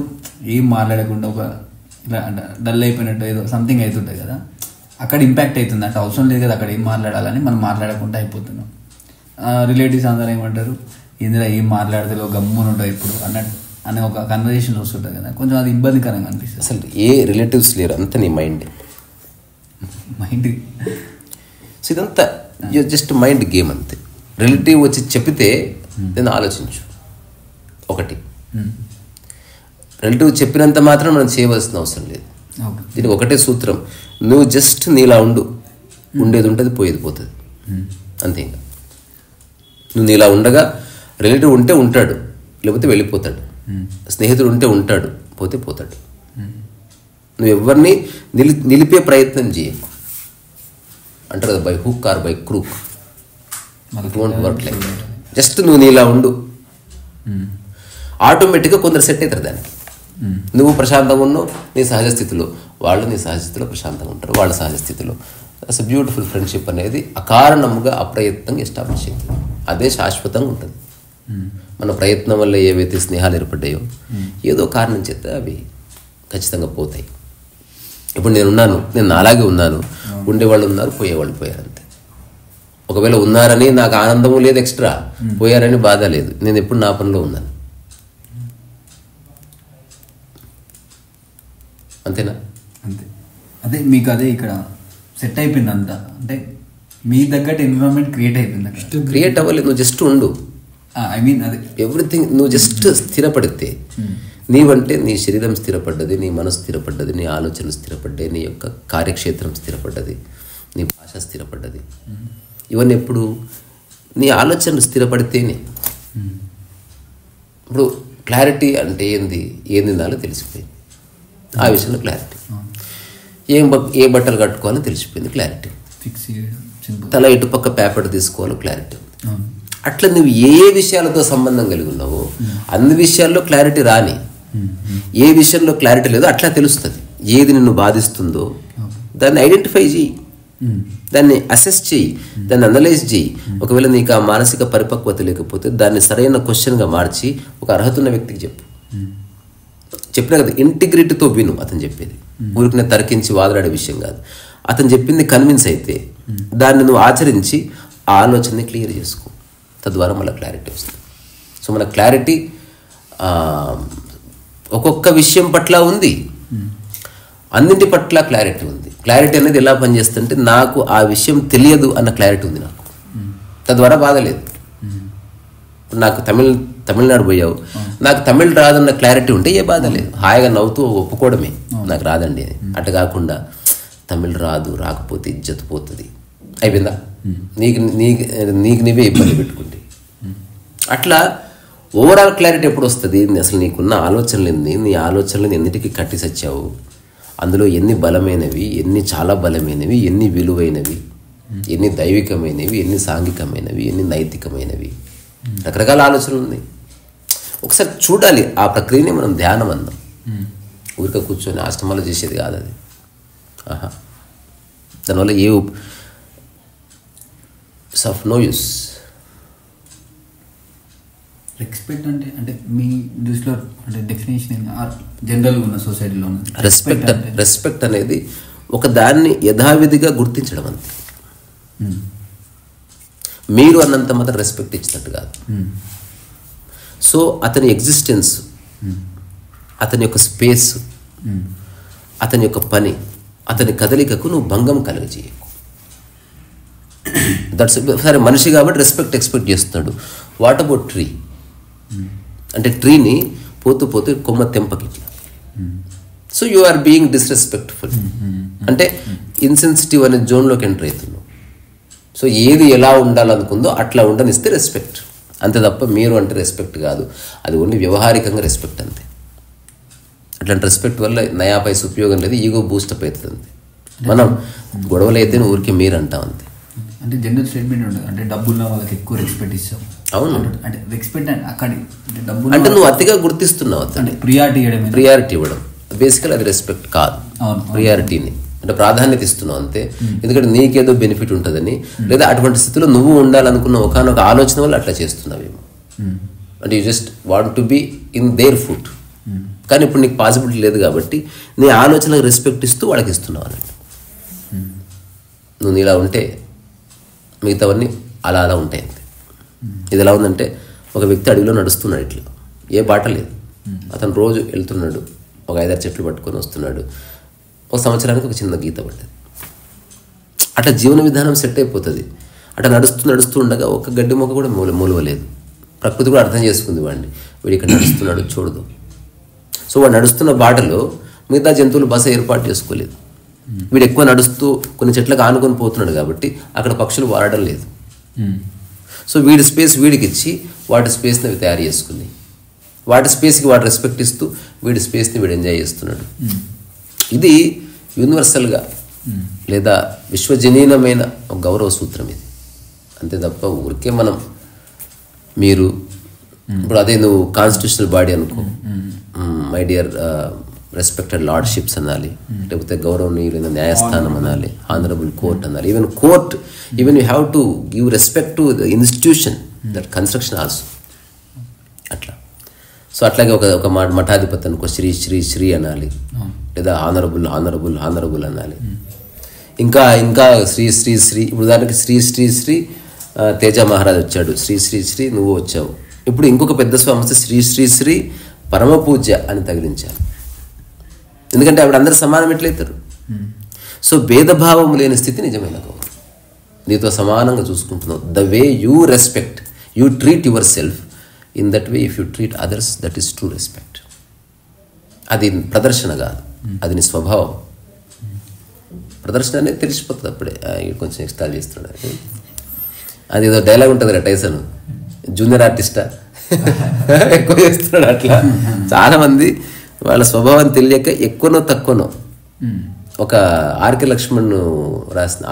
ఏం మాట్లాడకుండా ఒక ఇలా డల్ అయిపోయినట్టు ఏదో సంథింగ్ అవుతుంటుంది కదా, అక్కడ ఇంపాక్ట్ అవుతుంది. అంటే అవసరం లేదు కదా అక్కడ ఏం మాట్లాడాలని మనం మాట్లాడకుండా అయిపోతున్నాం. రిలేటివ్స్ అందరూ ఏమంటారు, ఇందులో ఏం మాట్లాడతారో గమ్మున ఉంటావు ఇప్పుడు అన్నట్టు అనే ఒక కన్వర్జేషన్ వస్తుంటుంది కదా, కొంచెం అది ఇబ్బందికరంగా అనిపిస్తుంది. అసలు ఏ రిలేటివ్స్ లేరు, అంత నీ మైండ్. సో ఇదంతా జస్ట్ మైండ్ గేమ్ అంతే. రిలేటివ్ వచ్చి చెప్పితే నేను ఆలోచించు. ఒకటి, రిలేటివ్ చెప్పినంత మాత్రం మనం చేయవలసిన అవసరం లేదు. దీనికి ఒకటే సూత్రం, నువ్వు జస్ట్ నీలా ఉండు, ఉండేది ఉంటుంది, పోయేది పోతుంది, అంతే. ఇంకా నువ్వు నీలా ఉండగా రిలేటివ్ ఉంటే ఉంటాడు, లేకపోతే వెళ్ళిపోతాడు. స్నేహితుడు ఉంటే ఉంటాడు, పోతే పోతాడు. నువ్వు ఎవరిని నిలిపే ప్రయత్నం చేయకు. అంటారు కదా, by hook are by crook, it won't work like that. Just నువ్వు నీలా ఉండు, ఆటోమేటిక్గా కొందరు సెట్ అవుతారు దానికి. నువ్వు ప్రశాంతంగా ఉన్నావు నీ సహజ స్థితిలో, వాళ్ళు నీ సహజ స్థితిలో ప్రశాంతంగా ఉంటారు వాళ్ళ సహజ స్థితిలో. అస్ అ బ్యూటిఫుల్ ఫ్రెండ్షిప్ అనేది అకారణంగా అప్రయత్నంగా ఎస్టాబ్లిష్ అవుతుంది, అదే శాశ్వతంగా ఉంటుంది. మన ప్రయత్నం వల్ల ఏవైతే స్నేహాలు ఏర్పడ్డాయో ఏదో కారణం చేత అవి ఖచ్చితంగా పోతాయి. ఇప్పుడు నేను అలాగే ఉన్నాను, ఉండేవాళ్ళు ఉన్నారు, పోయేవాళ్ళు పోయారు అంతే. ఒకవేళ ఉన్నారని నాకు ఆనందము లేదు, ఎక్స్ట్రా పోయారని బాధ లేదు. నేను ఎప్పుడు నా పనిలో ఉన్నాను, అంతేనా? అంతే. అదే మీకు అదే ఇక్కడ సెట్ అయిపోయింది అంతా, అంటే మీ తగ్గట్టు ఎన్విరాన్మెంట్ క్రియేట్ అయిపోయింది అక్కడ. క్రియేట్ అవ్వలేదు, నువ్వు జస్ట్ ఉండు. ఐ మీన్ అదే ఎవ్రీథింగ్ నువ్వు జస్ట్ స్థిరపడితే, నీవంటే నీ శరీరం స్థిరపడ్డది, నీ మనసు స్థిరపడ్డది, నీ ఆలోచనలు స్థిరపడ్డాయి, నీ యొక్క కార్యక్షేత్రం స్థిరపడ్డది, నీ భాష స్థిరపడ్డది. ఇవన్నీ ఎప్పుడు నీ ఆలోచనలు స్థిరపడితేనే. ఇప్పుడు క్లారిటీ అంటే ఏంది తినాలో తెలిసిపోయింది, ఆ విషయంలో క్లారిటీ. ఏ బట్టలు కట్టుకోవాలో తెలిసిపోయింది, క్లారిటీ. ఫిక్స్ చేయడం, తల ఇటుపక్క పేపర్ తీసుకోవాలో క్లారిటీ. అట్లా నువ్వు ఏ విషయాలతో సంబంధం కలిగి ఉన్నావో అన్ని విషయాల్లో క్లారిటీ రాని. ఏ విషయంలో క్లారిటీ లేదో అట్లా తెలుస్తుంది. ఏది నిన్ను బాధిస్తుందో దాన్ని ఐడెంటిఫై చేయి, దాన్ని అసెస్ చేయి, దాన్ని అనలైజ్ చేయి. ఒకవేళ నీకు ఆ మానసిక పరిపక్వత లేకపోతే దాన్ని సరైన క్వశ్చన్గా మార్చి ఒక అర్హత ఉన్న వ్యక్తికి చెప్పినా కదా, ఇంటిగ్రిటీతో విను అతను చెప్పేది. ఊరికి తరికించి వాదలాడే విషయం కాదు. అతను చెప్పింది కన్విన్స్ అయితే దాన్ని నువ్వు ఆచరించి ఆ ఆలోచనని క్లియర్ చేసుకో, తద్వారా మళ్ళీ క్లారిటీ వస్తుంది. సో మన క్లారిటీ ఒక్కొక్క విషయం పట్ల ఉంది, అన్నింటి పట్ల క్లారిటీ ఉంది. క్లారిటీ అనేది ఎలా పనిచేస్తుంటే, నాకు ఆ విషయం తెలియదు అన్న క్లారిటీ ఉంది నాకు, తద్వారా బాధ లేదు. నాకు తమిళనాడు పోయావు, నాకు తమిళ్ రాదన్న క్లారిటీ ఉంటే ఏ బాధ లేదు, హాయిగా నవ్వుతూ ఒప్పుకోవడమే నాకు రాదండి అని. అట్లా కాకుండా తమిళ్ రాకపోతే ఇజ్జత్ పోతుంది, అయిపోయిందా, నీకు నీవే ఇబ్బంది పెట్టుకుంటే. అట్లా ఓవరాల్ క్లారిటీ ఎప్పుడు వస్తుంది? అసలు నీకున్న ఆలోచనలు ఎన్ని, నీ ఆలోచనలను ఎన్నిటికీ కట్టి సచ్చావు, అందులో ఎన్ని బలమైనవి, ఎన్ని చాలా బలమైనవి, ఎన్ని విలువైనవి, ఎన్ని దైవికమైనవి, ఎన్ని సాంఘికమైనవి, ఎన్ని నైతికమైనవి, రకరకాల ఆలోచనలు ఉన్నాయి. ఒకసారి చూడాలి. ఆ ప్రక్రియని మనం ధ్యానం అందాం. ఊరిక కూర్చొని ఆశ్రమాలు చేసేది కాదు అది. దానివల్ల ఆఫ్ నో యూస్. రెస్పెక్ట్ అంటే మీ దృష్టిలో అంటే డెఫినేషన్ జనరల్గా ఉన్న సొసైటీలో రెస్పెక్ట్ అనేది ఒక దాన్ని యథావిధిగా గుర్తించడం అంతే. మీరు అన్నంత మాత్రం రెస్పెక్ట్ ఇచ్చినట్టు కాదు. సో అతని ఎగ్జిస్టెన్స్, అతని యొక్క స్పేస్, అతని యొక్క పని, అతని కదలికకు నువ్వు భంగం కలుగజేయకు. దట్స్ సరే, మనిషి కాబట్టి రెస్పెక్ట్ ఎక్స్పెక్ట్ చేస్తున్నాడు. What about tree? అంటే ట్రీని పోతూ కొమ్మ తెంపకిట్లా. So you are being disrespectful, అంటే ఇన్సెన్సిటివ్ అనే జోన్లోకి ఎంటర్ అవుతున్నావు. సో ఏది ఎలా ఉండాలనుకుందో అట్లా ఉండనిస్తే రెస్పెక్ట్, అంతే తప్ప మీరు అంటే రెస్పెక్ట్ కాదు. అది ఓన్లీ వ్యవహారికంగా రెస్పెక్ట్ అంతే. అట్లాంటి రెస్పెక్ట్ వల్ల నయా పైస ఉపయోగం లేదు, ఈగో బూస్టప్ అవుతుంది అంతే. మనం గొడవలు అయితే ఊరికే మీరు అంటాం అంతే. అంటే జనరల్ స్టేట్మెంట్ ఉండదు, అంటే డబ్బున్న వాళ్ళకి ఎక్కువ రెస్పెక్ట్ ఇస్తాం. అవును, అంటే రెస్పెక్ట్ అంటే అక్కడ డబ్బు అంటే నువ్వు అతిగా గుర్తిస్తున్నావు, అంటే ప్రియారిటీ ఇవ్వడం బేసికల్ అది రెస్పెక్ట్ కాదు. ప్రియారిటీని అంటే ప్రాధాన్యత ఇస్తున్నావు అంతే. ఎందుకంటే నీకేదో బెనిఫిట్ ఉంటుందని, లేదా అటువంటి స్థితిలో నువ్వు ఉండాలనుకున్న ఒకనొక ఆలోచన వల్ల అట్లా చేస్తున్నావేమో. అంటే you just want to be in their foot. కానీ ఇప్పుడు నీకు పాసిబిలిటీ లేదు కాబట్టి నీ ఆలోచనకు రెస్పెక్ట్ ఇస్తూ వాళ్ళకి ఇస్తున్నావు అన్నట్టు. నువ్వు ఇలా ఉంటే మిగతావన్నీ అలా ఉంటాయి అంతే. ఇది ఎలా ఉందంటే, ఒక వ్యక్తి అడవిలో నడుస్తున్నాడు, ఇట్లా ఏ బాట లేదు, అతను రోజు వెళ్తున్నాడు, ఒక 5-6 చెట్లు పట్టుకొని వస్తున్నాడు. ఒక సంవత్సరానికి ఒక చిన్న గీత పడ్డది. అట్లా జీవన విధానం సెట్ అయిపోతుంది. అట్లా నడుస్తూ ఉండగా ఒక గడ్డి మొక్క కూడా మూలవలేదు. ప్రకృతి కూడా అర్థం చేసుకుంది వాడిని, వీడు ఇక్కడ నడుస్తున్నాడు చూడదు. సో వాడు నడుస్తున్న బాటలో మిగతా జంతువులు బస ఏర్పాటు చేసుకోలేదు. వీడు ఎక్కువ నడుస్తూ కొన్ని చెట్లకు ఆనుకొని పోతున్నాడు కాబట్టి అక్కడ పక్షులు వాడడం లేదు. సో వీడి స్పేస్ వీడికి ఇచ్చి వాటి స్పేస్ని అవి తయారు చేసుకుని, వాటి స్పేస్కి వాడు రెస్పెక్ట్ ఇస్తూ వీడి స్పేస్ని వీడు ఎంజాయ్ చేస్తున్నాడు. ఇది యూనివర్సల్గా లేదా విశ్వజనీనమైన ఒక గౌరవ సూత్రం ఇది, అంతే తప్ప ఊరికే మనం మీరు ఇప్పుడు అదే నువ్వు కాన్స్టిట్యూషనల్ బాడీ అనుకో, మై డియర్ రెస్పెక్టెడ్ లార్డ్షిప్స్ అనాలి, లేకపోతే గౌరవనీయులైన న్యాయస్థానం అనాలి, ఆనరబుల్ కోర్ట్ అనాలి. Even court, even you have to give respect to the institution, that construction also. So అట్లాగే ఒక మఠాధిపతి అనుకో శ్రీ శ్రీ శ్రీ అనాలి, లేదా ఆనరబుల్ ఆనరబుల్ ఆనరబుల్ అనాలి. ఇంకా శ్రీ శ్రీ శ్రీ, ఇప్పుడు దానికి శ్రీ శ్రీ శ్రీ తేజ మహారాజ్ వచ్చాడు, శ్రీ శ్రీ శ్రీ నువ్వు వచ్చావు. ఇప్పుడు ఇంకొక పెద్ద స్వామి వస్తే శ్రీ శ్రీ శ్రీ పరమ పూజ్య అని తగిలించాలి. ఎందుకంటే ఆవిడ అందరూ సమానం ఎట్లయితారు. సో భేదభావం లేని స్థితి నిజమైన గౌరవం. నీతో సమానంగా చూసుకుంటున్నావు. The way you respect, you treat yourself, in that way if you treat others, that is true respect. అది ప్రదర్శన కాదు, అది నీ స్వభావం. ప్రదర్శన అనేది తెలిసిపోతుంది అప్పుడే. కొంచెం ఎక్స్ట్రా చేస్తున్నాడు. అది ఏదో డైలాగ్ ఉంటుంది కదా టైసన్, జూనియర్ ఆర్టిస్టా ఎక్కువ చేస్తున్నాడు. అట్లా చాలామంది వాళ్ళ స్వభావం తెలియక ఎక్కువనో తక్కువనో. ఒక ఆర్కే లక్ష్మణ్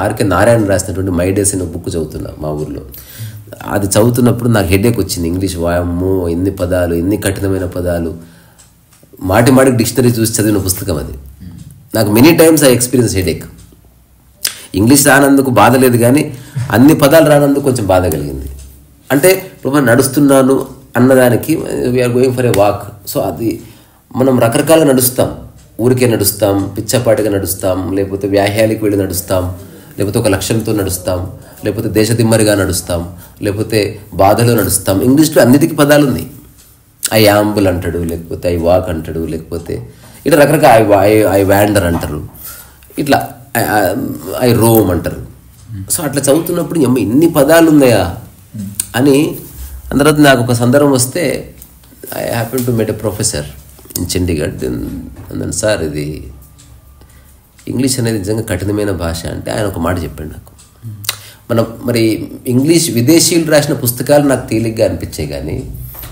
ఆర్కే నారాయణ రాసినటువంటి మై డేస్ అనే బుక్ చదువుతున్నా మా ఊర్లో. అది చదువుతున్నప్పుడు నాకు హెడేక్ వచ్చింది. ఇంగ్లీష్ వాయమ్మో ఎన్ని పదాలు, ఎన్ని కఠినమైన పదాలు. మాటికి డిక్షనరీ చూసి చదివిన పుస్తకం అది. నాకు many times I experience headache. English రానందుకు బాధ లేదు, కానీ అన్ని పదాలు రానందుకు కొంచెం బాధ కలిగింది. అంటే ఇప్పుడు మనం నడుస్తున్నాను అన్నదానికి we are going for a walk. So అది మనం రకరకాలుగా నడుస్తాం. ఊరికే నడుస్తాం, పిచ్చపాటిగా నడుస్తాం, లేకపోతే వ్యాహ్యాలకు వెళ్ళి నడుస్తాం, లేకపోతే ఒక లక్ష్యంతో నడుస్తాం, లేకపోతే దేశదిమ్మరిగా నడుస్తాం, లేకపోతే బాధలో నడుస్తాం. ఇంగ్లీష్లో అన్నిటికీ పదాలు ఉన్నాయి. ఐ యాంబుల్ అంటాడు, లేకపోతే ఐ వాక్ అంటాడు, లేకపోతే ఇట్లా రకరకాల ఐ వ్యాండర్ అంటారు, ఇట్లా ఐ రోమ్ అంటారు. సో అట్లా చదువుతున్నప్పుడు ఇన్ని పదాలు ఉన్నాయా అని. తర్వాత నాకు ఒక సందర్భం వస్తే I happen to met a professor in Chandigarh. Then sir ఇది ఇంగ్లీష్ అనేది నిజంగా కఠినమైన భాష అంటే ఆయన ఒక మాట చెప్పాడు నాకు. మరి ఇంగ్లీష్ విదేశీయులు రాసిన పుస్తకాలు నాకు తేలిగ్గా అనిపించాయి, కానీ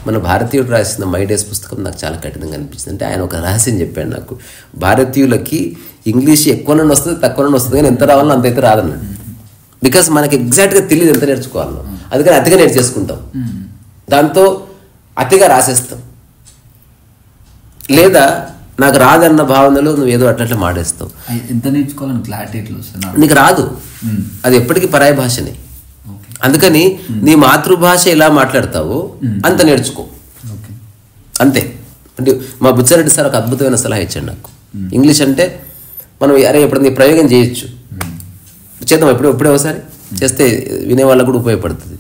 మన భారతీయుడు రాసిన మై డేస్ పుస్తకం నాకు చాలా కఠినంగా అనిపించింది. అంటే ఆయన ఒక రహస్యం చెప్పాడు నాకు. భారతీయులకి ఇంగ్లీష్ ఎక్కువనని వస్తుంది, తక్కువనని వస్తుంది, కానీ ఎంత రావాలో అంతైతే రాదన్నాడు. బికాస్ మనకి ఎగ్జాక్ట్గా తెలియదు ఎంత నేర్చుకోవాలో. అందుకని అతిగా నేర్చేసుకుంటాం, దాంతో అతిగా రాసేస్తాం. లేదా నాకు రాదన్న భావనలో నువ్వు ఏదో అట్లా మాడేస్తావు. ఎంత నేర్చుకోవాలని క్లారిటీ ఎట్లా వస్తుంది? నీకు రాదు, అది ఎప్పటికీ పరాయి భాషనే. అందుకని నీ మాతృభాష ఎలా మాట్లాడతావో అంత నేర్చుకో, అంతే. అంటే మా బుచ్చారెడ్డి సార్ ఒక అద్భుతమైన సలహా ఇచ్చాడు నాకు. ఇంగ్లీష్ అంటే మనం ఎప్పుడు నీ ప్రయోగం చేయొచ్చు, చేద్దాం ఎప్పుడే ఒకసారి చేస్తే వినే వాళ్ళకు కూడా ఉపయోగపడుతుంది.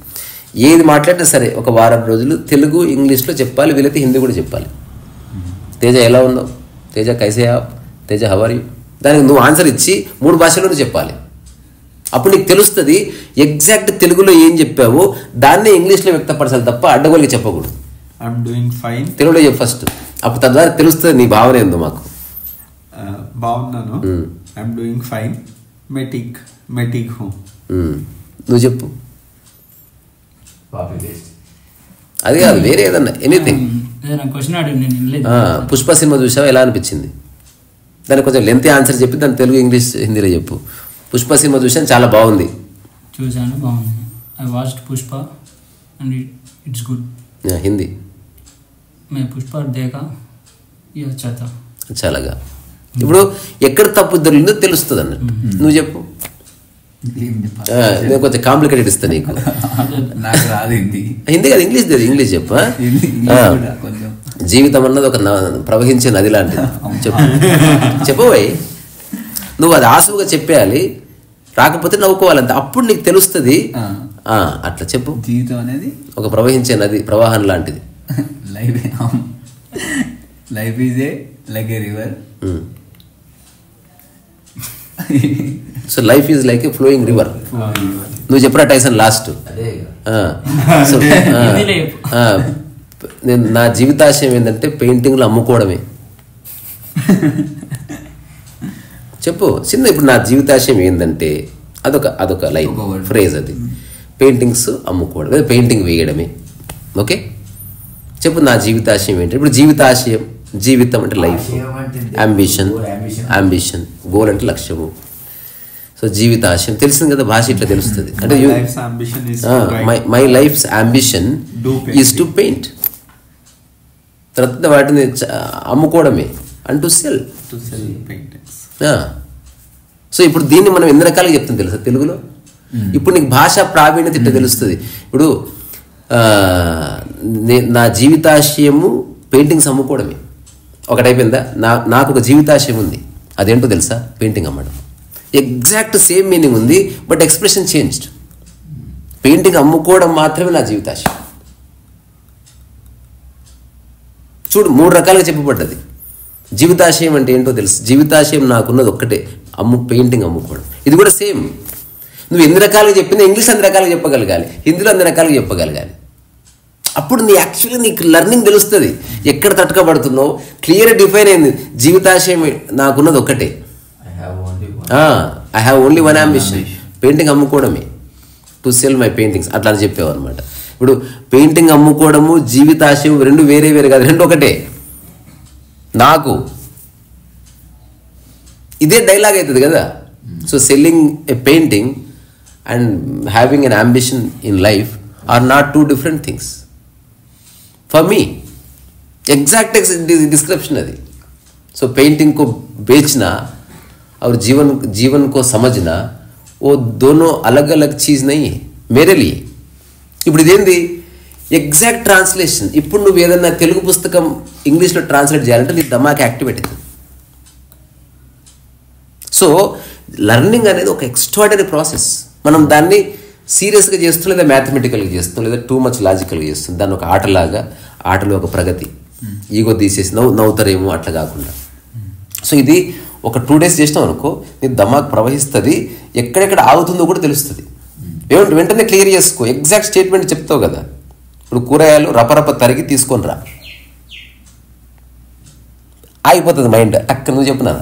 ఏది మాట్లాడినా సరే ఒక వారం రోజులు తెలుగు ఇంగ్లీష్లో చెప్పాలి, వీలైతే హిందీ కూడా చెప్పాలి. తేజ ఎలా ఉన్నావు, తేజ కైసే ఆప్, తేజ హౌ ఆర్ యు, దానికి నువ్వు ఆన్సర్ ఇచ్చి 3 భాషల్లోనూ చెప్పాలి. అప్పుడు నీకు తెలుస్తుంది ఎగ్జాక్ట్ తెలుగులో ఏం చెప్పావో దాన్నే ఇంగ్లీష్లో వ్యక్తపరచాలి తప్ప అడ్డగోలికి చెప్పకూడదు. తెలుగులో చెప్పు ఫస్ట్, అప్పుడు తద్వారా తెలుస్తుంది నీ భావన ఏందో మాకు. బాగున్నాను, ఐఎమ్ డూయింగ్ ఫైన్, మెటిక్ హోమ్. నువ్వు చెప్పు, అది కాదు వేరే ఏదన్నా ఎనీథింగ్. పుష్ప సినిమా చూసావా, ఎలా అనిపించింది? దానికి కొంచెం లెంత్ ఆన్సర్ చెప్పి దాని తెలుగు ఇంగ్లీష్ హిందీలో చెప్పు. పుష్ప సినిమా చూసాను, చాలా బాగుంది. చూసాను, బాగుంది. I watched Pushpa and it's good. Hindi మే పుష్ప దేకా ఇది అచ్చా థా. చాలాగా. ఇప్పుడు ఎక్కడ తప్పు దొరికిందో తెలుస్తుంది అన్నట్టు. నువ్వు చెప్పు. నేను కొంచెం కాంప్లికేటెడ్ ఇస్తా నీకు. నాకు రాదు హిందీ. హిందీ కాదు, ఇంగ్లీష్ చెప్పు. జీవితం అన్నది ఒక ప్రవహించే నది లాంటిది. చెప్పబోయ్, నువ్వు అది ఆసువుగా చెప్పేయాలి, రాకపోతే నవ్వుకోవాలంటే అప్పుడు నీకు తెలుస్తుంది. అట్లా చెప్పు. జీవితం అనేది ఒక ప్రవహించే నది, ప్రవాహం లాంటిది. Life is a like A river. So life is like A flowing river. నువ్వు చెప్పరా టైసన్ లాస్ట్. నేను నా జీవితాశయం ఏంటంటే పెయింటింగ్లు అమ్ముకోవడమే. చెప్పు చిన్న. ఇప్పుడు నా జీవితాశయం ఏంటంటే అదొక లైన్ ఫ్రేజ్, అది పెయింటింగ్స్ అమ్ముకోవడం, పెయింటింగ్ వేయడమే. ఓకే, చెప్పు నా జీవితాశయం ఏంటి. ఇప్పుడు జీవితాశయం, జీవితం అంటే లైఫ్, అంబిషన్, గోల్ అంటే లక్ష్యము. సో జీవితాశయం తెలిసింది కదా, భాష ఇట్లా తెలుస్తుంది. అంటే my life's ambition is to paint. తర్వాత వాటిని అమ్ముకోవడమే అంటూ సెల్. సో ఇప్పుడు దీన్ని మనం ఎన్ని రకాలుగా చెప్తాం తెలుసా తెలుగులో. ఇప్పుడు నీకు భాషా ప్రావీణ్యత ఇట్లా తెలుస్తుంది. ఇప్పుడు నా జీవితాశయము పెయింటింగ్స్ అమ్ముకోవడమే. ఒకటైపోయిందా? నాకు ఒక జీవితాశయం ఉంది, అదేంటో తెలుసా? పెయింటింగ్ అమ్మడం. ఎగ్జాక్ట్ సేమ్ మీనింగ్ ఉంది, బట్ ఎక్స్ప్రెషన్ చేంజ్డ్. పెయింటింగ్ అమ్ముకోవడం మాత్రమే నా జీవితాశయం. చూడు, 3 రకాలుగా చెప్పబడ్డది. జీవితాశయం అంటే ఏంటో తెలుసు. జీవితాశయం నాకున్నది ఒక్కటే, పెయింటింగ్ అమ్ముకోవడం. ఇది కూడా సేమ్. నువ్వు ఎన్ని రకాలుగా చెప్పినా ఇంగ్లీష్ అన్ని రకాలుగా చెప్పగలగాలి, హిందీలో అన్ని రకాలుగా చెప్పగలగాలి. అప్పుడు యాక్చువల్లీ నీకు లెర్నింగ్ తెలుస్తుంది, ఎక్కడ తట్టుకబడుతున్నావు. క్లియర్ డిఫైన్ అయింది. జీవితాశయం నాకున్నది ఒక్కటే, I have only one ambition, painting అమ్ముకోవడమే, టు సెల్ మై పెయింటింగ్స్. అట్లా అని చెప్పావు అనమాట. ఇప్పుడు పెయింటింగ్ అమ్ముకోవడము జీవితాశయం రెండు వేరే వేరే కాదు, రెండు ఒకటే. నాకు ఇదే డైలాగ్ అవుతుంది కదా. So selling a painting and having an ambition in life are not two different things for me. Exact description है. सो पेंटिंग को बेचना और जीवन को समझना वो दोनों अलग अलग चीज़ नहीं है मेरे लिए. ఇప్పుడు ఇదేంది ఎగ్జాక్ట్ ట్రాన్స్లేషన్. ఇప్పుడు నువ్వు ఏదన్నా తెలుగు పుస్తకం ఇంగ్లీష్లో ట్రాన్స్లేట్ చేయాలంటే నీ దమాకి యాక్టివేట్ అవుతుంది. సో లర్నింగ్ అనేది ఒక ఎక్స్ట్రాడినరీ ప్రాసెస్. మనం దాన్ని సీరియస్గా చేస్తాం, లేదా మ్యాథమెటికల్గా చేస్తాం, లేదా టూ మచ్ లాజికల్గా చేస్తాం. దాన్ని ఒక ఆటలాగా, ఆటలో ఒక ప్రగతి, ఈగో తీసేసి నవ్వుతారేమో అట్లా కాకుండా. సో ఇది ఒక 2 days చేసినాం అనుకో, నీ దమాక్ ప్రవహిస్తుంది, ఎక్కడెక్కడ ఆగుతుందో కూడా తెలుస్తుంది. వెంటనే క్లియర్ చేసుకో. ఎగ్జాక్ట్ స్టేట్మెంట్ చెప్తావు కదా. ఇప్పుడు కూరగాయలు రపరప తరిగి తీసుకొని రా, ఆగిపోతుంది మైండ్. అక్కడ నువ్వు చెప్పినా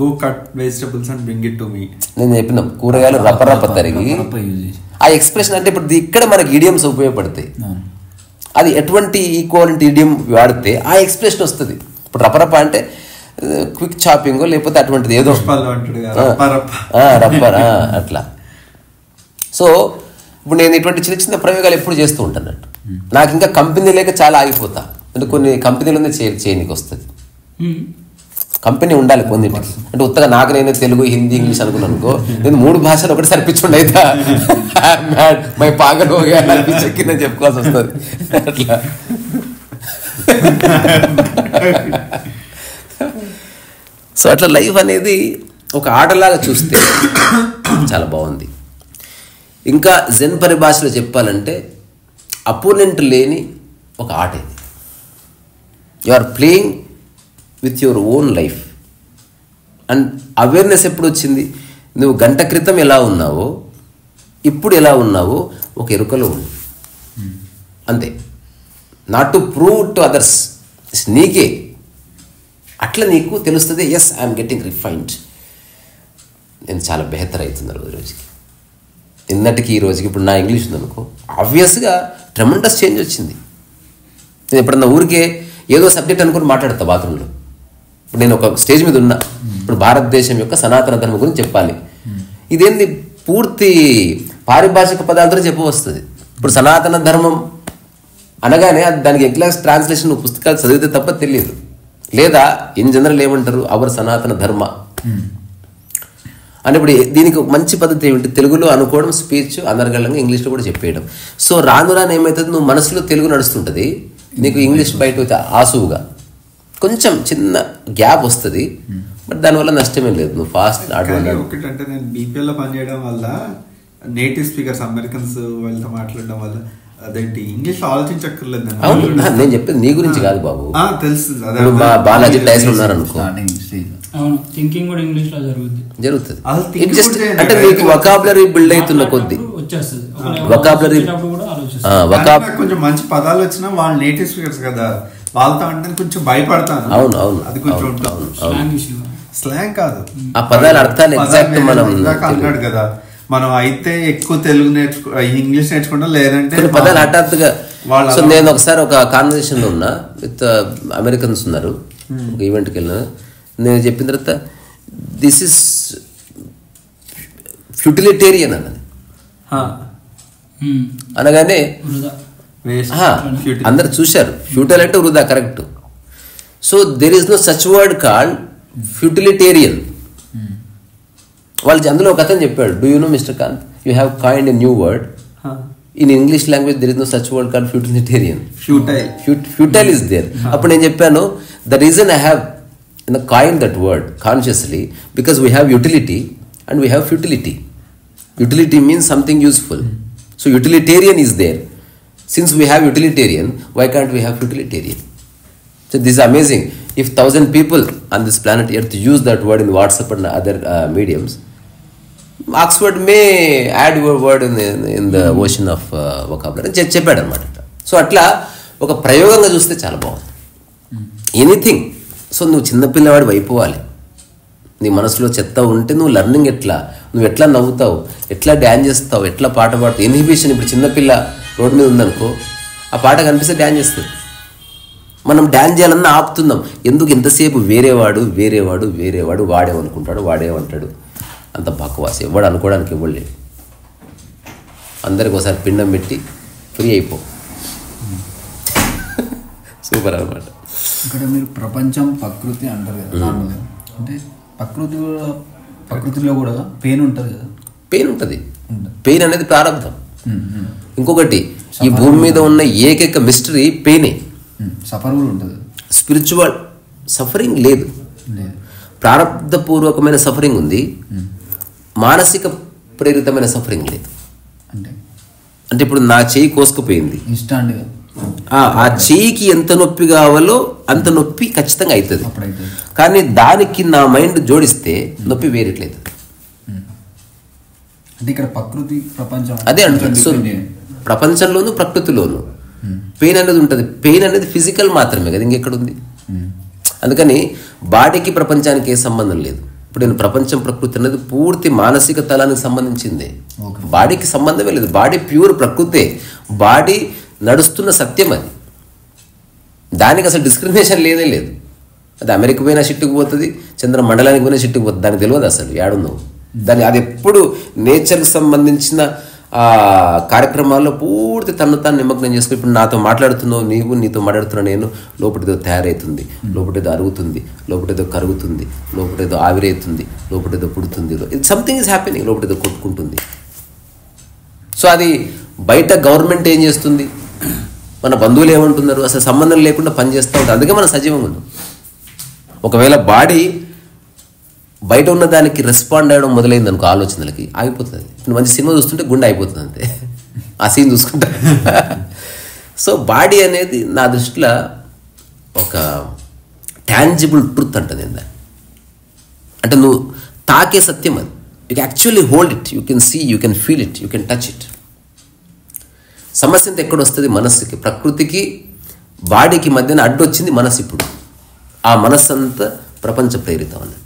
go cut vegetables and bring it to me. నేను చెప్పిన కూరగాయలు రపరప తరిగి, ఆ ఎక్స్ప్రెషన్ అంటే ఇప్పుడు ఇక్కడ మనకి ఇడియమ్స్ ఉపయోగపడతాయి. అది ఎటువంటి ఈక్వాలిటీ ఇడియం వాడితే ఆ ఎక్స్ప్రెషన్ వస్తుంది. ఇప్పుడు రపరప అంటే క్విక్ చాపింగ్, లేకపోతే అటువంటిది ఏదో రబ్బర్ అట్లా. సో ఇప్పుడు నేను ఇటువంటి చిన్న చిన్న ప్రయోగాలు ఎప్పుడు చేస్తూ ఉంటాను. నాకు ఇంకా కంపెనీ లేక చాలా ఆగిపోతా. అంటే కొన్ని కంపెనీలోనే చేయనికి వస్తుంది. కంపెనీ ఉండాలి కొన్నింటికి. అంటే ఉత్తగా నాకు నేను తెలుగు, హిందీ, ఇంగ్లీష్ అనుకున్నాను అనుకో, నేను 3 భాషలు ఒకటి సరిపించుండి అయితే మై పాగలు కింద చెప్పుకోవాల్సి వస్తుంది. అట్లా సో అట్లా లైఫ్ అనేది ఒక ఆటలాగా చూస్తే చాలా బాగుంది. ఇంకా జెన్ పరిభాషలో చెప్పాలంటే అపోనెంట్ లేని ఒక ఆట ఇది. You are playing with your own life. And awareness ఎప్పుడు వచ్చింది? నువ్వు గంట క్రితం ఎలా ఉన్నావో ఇప్పుడు ఎలా ఉన్నావో ఒక ఎరుకలో ఉంది అంతే. Not to prove to others, నీకే అట్లా నీకు తెలుస్తుంది. ఎస్ ఐఎమ్ గెట్టింగ్ రిఫైన్డ్, నేను చాలా బెహతర్ అవుతుంది రోజుకి. నిన్నటికి ఈ రోజుకి ఇప్పుడు నా ఇంగ్లీష్ ఉందనుకో, ఆబ్వియస్గా ట్రెమెండస్ చేంజ్ వచ్చింది. నేను ఎప్పుడన్నా ఊరికే ఏదో సబ్జెక్ట్ అనుకుని మాట్లాడతా బాత్రూంలో. ఇప్పుడు నేను ఒక స్టేజ్ మీద ఉన్నా, ఇప్పుడు భారతదేశం యొక్క సనాతన ధర్మం గురించి చెప్పాలి. ఇదేంది పూర్తి పారిభాషిక పదాలతో చెప్పవస్తుంది. ఇప్పుడు సనాతన ధర్మం అనగానే దానికి ఎగ్జాక్ట్ ట్రాన్స్లేషన్ నువ్వు పుస్తకాలు చదివితే తప్ప తెలియదు. లేదా ఇన్ జనరల్ ఏమంటారు, అవర్ సనాతన ధర్మ అని. ఇప్పుడు దీనికి మంచి పద్ధతి ఏమిటి? తెలుగులో అనుకోవడం, స్పీచ్ అనర్గళంగా ఇంగ్లీష్లో కూడా చెప్పేయడం. సో రాను రాను ఏమవుతుంది, నువ్వు మనసులో తెలుగు నడుస్తుంటుంది, నీకు ఇంగ్లీష్ బయట అయితే ఆసువుగా కొంచెం చిన్న గ్యాప్ వస్తుంది. బట్ దానివల్ల నష్టమేం లేదు, నువ్వు ఫాస్ట్ ఒకటంటే నేను బీపీఎల్లో పనిచేయడం వల్ల నేటివ్ స్పీకర్స్ అమెరికన్స్ వాళ్ళతో మాట్లాడడం వల్ల అదేంటి ఇంగ్లీష్ ఆలోచించక్కర్లేదు. అవును, నేను చెప్పేది నీ గురించి కాదు బాబు. తెలుసు, బాలాజీ టైసన్ ఉన్నారనుకో, థింకింగ్ కూడా ఇంగ్లీష్ లో జరుగుతుంది. అంటే నీకు వొకాబులరీ బిల్డ్ అవుతున్న కొద్ది వొకాబులరీ కొంచెం మంచి పదాలు వచ్చినా వాళ్ళు నేటివ్ స్పీకర్స్ కదా, వాళ్ళతో అంటే కొంచెం భయపడతాను. అవును అవును, అది కొంచెం స్లాంగ్ కాదు, ఆ పదాల అర్థాలు ఎగ్జాక్ట్ మనం అన్నాడు కదా. మనం అయితే ఎక్కువ తెలుగు ఇంగ్లీష్ నేర్చుకుంటాం, లేదంటే పదాలు హఠాత్తుగా. సో నేను ఒకసారి ఒక కాన్వర్సేషన్ లో ఉన్నా విత్ అమెరికన్స్ ఉన్నారు, ఒక ఈవెంట్కి వెళ్ళినా. నేను చెప్పిన తర్వాత దిస్ ఇస్ ఫ్యూటిలిటేరియన్ అన్నది అనగానే అందరు చూశారు. ఫ్యూటల్ అంటే వృధా, correct. So there is no such word called futilitarian. వాళ్ళు అందులో ఒక అతను చెప్పాడు, do you know mister Kant, you have coined a new word in English language there is no such word called futilitarian. Futile is there. అప్పుడు నేను చెప్పాను the reason I have coin that word consciously because we have utility and we have futility. Utility means something useful. So utilitarian is there. Since we have utilitarian, why can't we have futilitarian? So this is amazing. If 1,000 people on this planet Earth use that word in WhatsApp and other mediums, Oxford may add your word in the ocean of vocabulary. చెప్పాడు అనమాట. So అట్లా ఒక ప్రయోగంగా చూస్తే చాలా బాగుంది. Anything. So నువ్వు చిన్నపిల్లవాడు అయిపోవాలి. నీ మనసులో చెత్త ఉంటే నువ్వు లర్నింగ్ ఎట్లా, నువ్వు ఎట్లా నవ్వుతావు, ఎట్లా డ్యాన్స్ చేస్తావు, ఎట్లా పాట పాడుతావు. ఇన్హిబిషన్. ఇప్పుడు చిన్నపిల్ల రోడ్డు మీద ఉందనుకో, ఆ పాట కనిపిస్తే డ్యాన్స్ చేస్తుంది. మనం డ్యాన్స్ చేయాలన్నా ఆపుతున్నాం. ఎందుకు? ఎంతసేపు వేరేవాడు వేరేవాడు వేరేవాడు, వాడేమనుకుంటాడు, వాడేమంటాడు. అంత బకవాస్. ఎవడు అనుకోవడానికి ఇవ్వలేడు. అందరికి ఒకసారి పిండం పెట్టి ఫ్రీ అయిపో. సూపర్ అనమాట. ఇక్కడ మీరు ప్రపంచం ప్రకృతి అంటారు కదా నార్మల్గా. అంటే ప్రకృతిలో కూడా పెయిన్ ఉంటుంది కదా. పెయిన్ ఉంటుంది. పెయిన్ అనేది ప్రారంభం. ఇంకొకటి, ఈ భూమి మీద ఉన్న ఏకైక మిస్టరీ పెయినే. సఫర్ కూడా ఉంటుంది. స్పిరిచువల్ సఫరింగ్ లేదు. ప్రారంధపూర్వకమైన సఫరింగ్ ఉంది, మానసిక ప్రేరితమైన సఫరింగ్ లేదు. అంటే ఇప్పుడు నా చెయ్యి కోసుకుపోయింది, ఇన్స్టాంట్గా ఆ చెయ్యికి ఎంత నొప్పి కావాలో అంత నొప్పి ఖచ్చితంగా అవుతుంది. కానీ దానికి నా మైండ్ జోడిస్తే నొప్పి వేరేట్లేదు. అంటే ఇక్కడ ప్రకృతి ప్రపంచం అదే అంటుంది. సో ప్రపంచంలోనూ ప్రకృతిలోనూ పెయిన్ అనేది ఉంటుంది. పెయిన్ అనేది ఫిజికల్ మాత్రమే కదా, ఇంకెక్కడ ఉంది. అందుకని బాడీకి ప్రపంచానికి ఏ సంబంధం లేదు. ఇప్పుడు నేను ప్రపంచం ప్రకృతి అనేది పూర్తి మానసిక తలానికి సంబంధించిందే, బాడీకి సంబంధమే లేదు. బాడీ ప్యూర్ ప్రకృతే, బాడీ నడుస్తున్న సత్యం. అది దానికి అసలు డిస్క్రిమినేషన్ లేదే లేదు. అది అమెరికా పోయినా షిట్టుకు పోతుంది, చంద్ర మండలానికి పోయినా షిట్టుకు పోతుంది. దానికి తెలియదు అసలు ఏడున్నావు. దాని అది ఎప్పుడు నేచర్కి సంబంధించిన కార్యక్రమాల్లో పూర్తి తను తాను నిమగ్నం చేసుకుని, ఇప్పుడు నాతో మాట్లాడుతున్నావు నీవు, నీతో మాట్లాడుతున్నా నేను, లోపటిదో తయారవుతుంది, లోపటిదో అరుగుతుంది, లోపటిదో కరుగుతుంది, లోపటిదో ఆవిరైతుంది, లోపటిదో పుడుతుంది. ఇది సంథింగ్ ఈజ్ హ్యాపెనింగ్. లోపటిదో కొట్టుకుంటుంది. సో అది బయట గవర్నమెంట్ ఏం చేస్తుంది, మన బంధువులు ఏమంటున్నారు, అసలు సంబంధం లేకుండా పనిచేస్తూ ఉంటారు. అందుకే మనం సజీవంగా ఉన్నాం. ఒకవేళ బాడీ బయట ఉన్న దానికి రెస్పాండ్ అవ్వడం మొదలైంది అనుకో, ఆలోచనలకి ఆగిపోతుంది. ఇప్పుడు మంచి సినిమా చూస్తుంటే గుండె అయిపోతుంది అంతే, ఆ సీన్ చూసుకుంటా. సో బాడీ అనేది నా దృష్టిలో ఒక టాంజిబుల్ ట్రూత్ అంటుంది. అంటే నువ్వు తాకే సత్యం అది. You can actually hold it, you can see, you can feel it, you can touch it. సమస్య అంతా ఎక్కడ వస్తుంది? మనస్సుకి. ప్రకృతికి బాడీకి మధ్యన అడ్డొచ్చింది మనసు. ఇప్పుడు ఆ మనస్సు అంతా ప్రపంచ ప్రేరితం అన్నట్టు.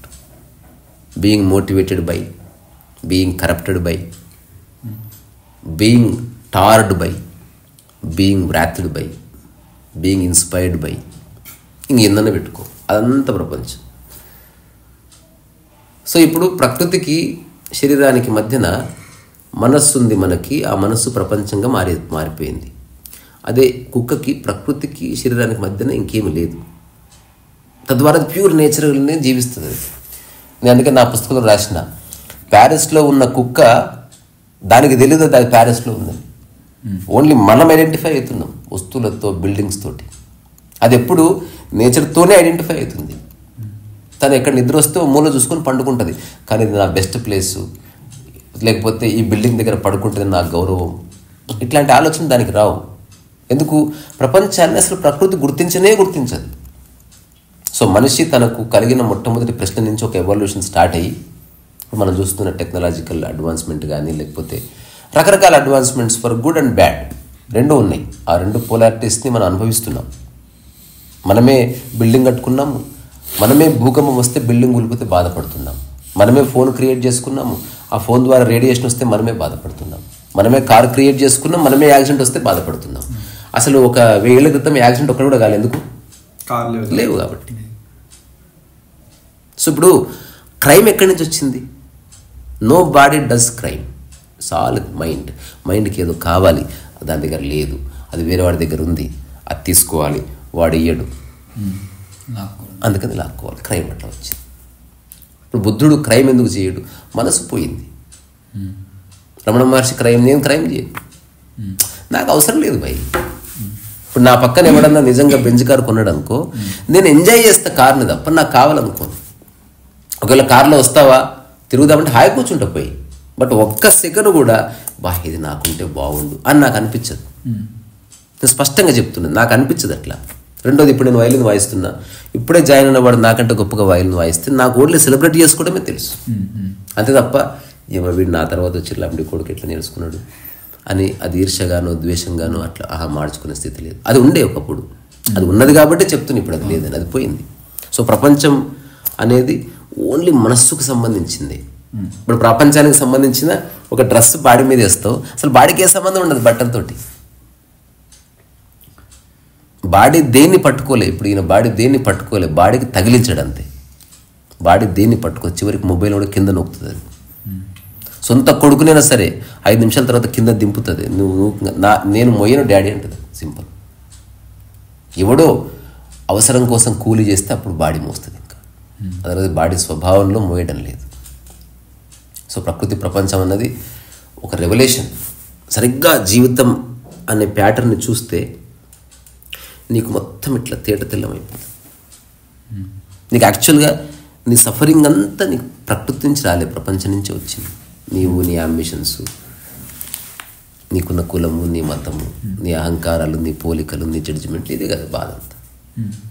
Being motivated by, being corrupted by, being tarred by, being wrathed by, being inspired by, ఇంకేందన్నా పెట్టుకో, అదంతా ప్రపంచం. సో ఇప్పుడు ప్రకృతికి శరీరానికి మధ్యన మనస్సు ఉంది మనకి, ఆ మనస్సు ప్రపంచంగా మారిపోయింది. అదే కుక్కకి ప్రకృతికి శరీరానికి మధ్యన ఇంకేమీ లేదు. తద్వారా అది ప్యూర్ నేచురల్నే జీవిస్తుంది. నేను అందుకే నా పుస్తకంలో రాసిన, ప్యారిస్లో ఉన్న కుక్క దానికి తెలియదు అది ప్యారిస్లో ఉందని. ఓన్లీ మనం ఐడెంటిఫై అవుతున్నాం వస్తువులతో, బిల్డింగ్స్ తోటి. అది ఎప్పుడు నేచర్తోనే ఐడెంటిఫై అవుతుంది. తను ఎక్కడ నిద్ర వస్తే మూల చూసుకొని పండుకుంటుంది. కానీ ఇది నా బెస్ట్ ప్లేసు, లేకపోతే ఈ బిల్డింగ్ దగ్గర పడుకుంటుంది నా గౌరవం, ఇట్లాంటి ఆలోచన దానికి రావు. ఎందుకు? ప్రపంచాన్ని అసలు ప్రకృతి గుర్తించదు. సో మనిషి తనకు కలిగిన మొట్టమొదటి ప్రశ్న నుంచి ఒక ఎవల్యూషన్ స్టార్ట్ అయ్యి మనం చూస్తున్న టెక్నాలజికల్ అడ్వాన్స్మెంట్ కానీ, లేకపోతే రకరకాల advancements for good and bad రెండూ ఉన్నాయి. ఆ రెండు పోలారిటీస్ని మనం అనుభవిస్తున్నాం. మనమే బిల్డింగ్ కట్టుకున్నాము, మనమే భూకంపం వస్తే బిల్డింగ్ కూలిపోతే బాధపడుతున్నాం, మనమే ఫోన్ క్రియేట్ చేసుకున్నాము, ఆ ఫోన్ ద్వారా రేడియేషన్ వస్తే మనమే బాధపడుతున్నాం, మనమే కార్ క్రియేట్ చేసుకున్నాం, మనమే యాక్సిడెంట్ వస్తే బాధపడుతున్నాం. అసలు ఒక 1000 ఏళ్ల క్రితం యాక్సిడెంట్ ఒక్కడు కూడా కాలేదు. ఎందుకు? లేవు కాబట్టి. సో ఇప్పుడు క్రైమ్ ఎక్కడి నుంచి వచ్చింది? నో బాడీ డస్ క్రైమ్, సాల్ మైండ్కి ఏదో కావాలి, దాని దగ్గర లేదు, అది వేరే వాడి దగ్గర ఉంది, అది తీసుకోవాలి, వాడు ఇయ్యడు, అందుకని లాక్కోవాలి. క్రైమ్ అట్లా వచ్చింది. ఇప్పుడు బుద్ధుడు క్రైమ్ ఎందుకు చేయడు? మనసు పోయింది. రమణ మహర్షి నేను క్రైమ్ చేయను. నాకు అవసరం లేదు భయ్. ఇప్పుడు నా పక్కన ఎవడన్నా నిజంగా బెంజ్ కారు కొన్నాడు అనుకో, నేను ఎంజాయ్ చేస్తా కార్ని తప్ప నాకు కావాలనుకో. ఒకవేళ కార్లో వస్తావా తిరుగుదామంటే హాయి కూర్చుంటా పోయి, బట్ ఒక్క సెకండ్ కూడా ఇది నాకుంటే బాగుండు అని నాకు అనిపించదు. నేను స్పష్టంగా చెప్తున్నాను, నాకు అనిపించదు అట్లా. రెండోది, ఇప్పుడు నేను వయలిన్ వాయిస్తున్నా, ఇప్పుడే జాయిన్ అయినవాడు నాకంటే గొప్పగా వయలిన్ వాయిస్తే నాకు ఓన్లీ సెలబ్రేట్ చేసుకోవడమే తెలుసు. అంతే తప్ప వీడు నా తర్వాత వచ్చి లబ్డి కొడుకు ఎట్లా నేర్చుకున్నాడు అని అది ఈర్ష్యగానో ద్వేషంగానో అట్లా మార్చుకునే స్థితి లేదు. అది ఉండే ఒకప్పుడు, అది ఉన్నది కాబట్టి చెప్తున్నా, ఇప్పుడు అది లేదని, అది పోయింది. సో ప్రపంచం అనేది ఓన్లీ మనస్సుకు సంబంధించింది. ఇప్పుడు ప్రపంచానికి సంబంధించిన ఒక డ్రెస్ బాడీ మీద వేస్తావు, అసలు బాడీకి ఏ సంబంధం ఉండదు బట్టలతోటి. బాడీ దేన్ని పట్టుకోలే, ఇప్పుడు ఈయన బాడీ దేన్ని పట్టుకోలే, బాడీకి తగిలించాడు అంతే. బాడీ దేన్ని పట్టుకో, చివరికి మొబైల్ కూడా కింద నొక్కుతుంది. అది సొంత కొడుకునైనా సరే 5 నిమిషాల తర్వాత కింద దింపుతుంది. నేను మొయ్యను డాడీ అంటుంది, సింపుల్. ఎవడో అవసరం కోసం కూలీ చేస్తే అప్పుడు బాడీ మోస్తుంది. ఇంకా అదనది బాడీ స్వభావంలో మోయడం లేదు. సో ప్రకృతి ప్రపంచం అన్నది ఒక రెవల్యూషన్. సరిగ్గా జీవితం అనే ప్యాటర్న్ని చూస్తే నీకు మొత్తం ఇట్లా తేట తెల్లమైపోతుంది. నీకు యాక్చువల్గా నీ సఫరింగ్ అంతా నీకు ప్రకృతి నుంచి రాలే, ప్రపంచం నుంచి వచ్చింది. నీవు, నీ అంబిషన్స్, నీకున్న కులము, నీ మతము, నీ అహంకారాలు, నీ పోలికలు, నీ జడ్జిమెంట్లు, ఇదే కదా బాధ అంతా.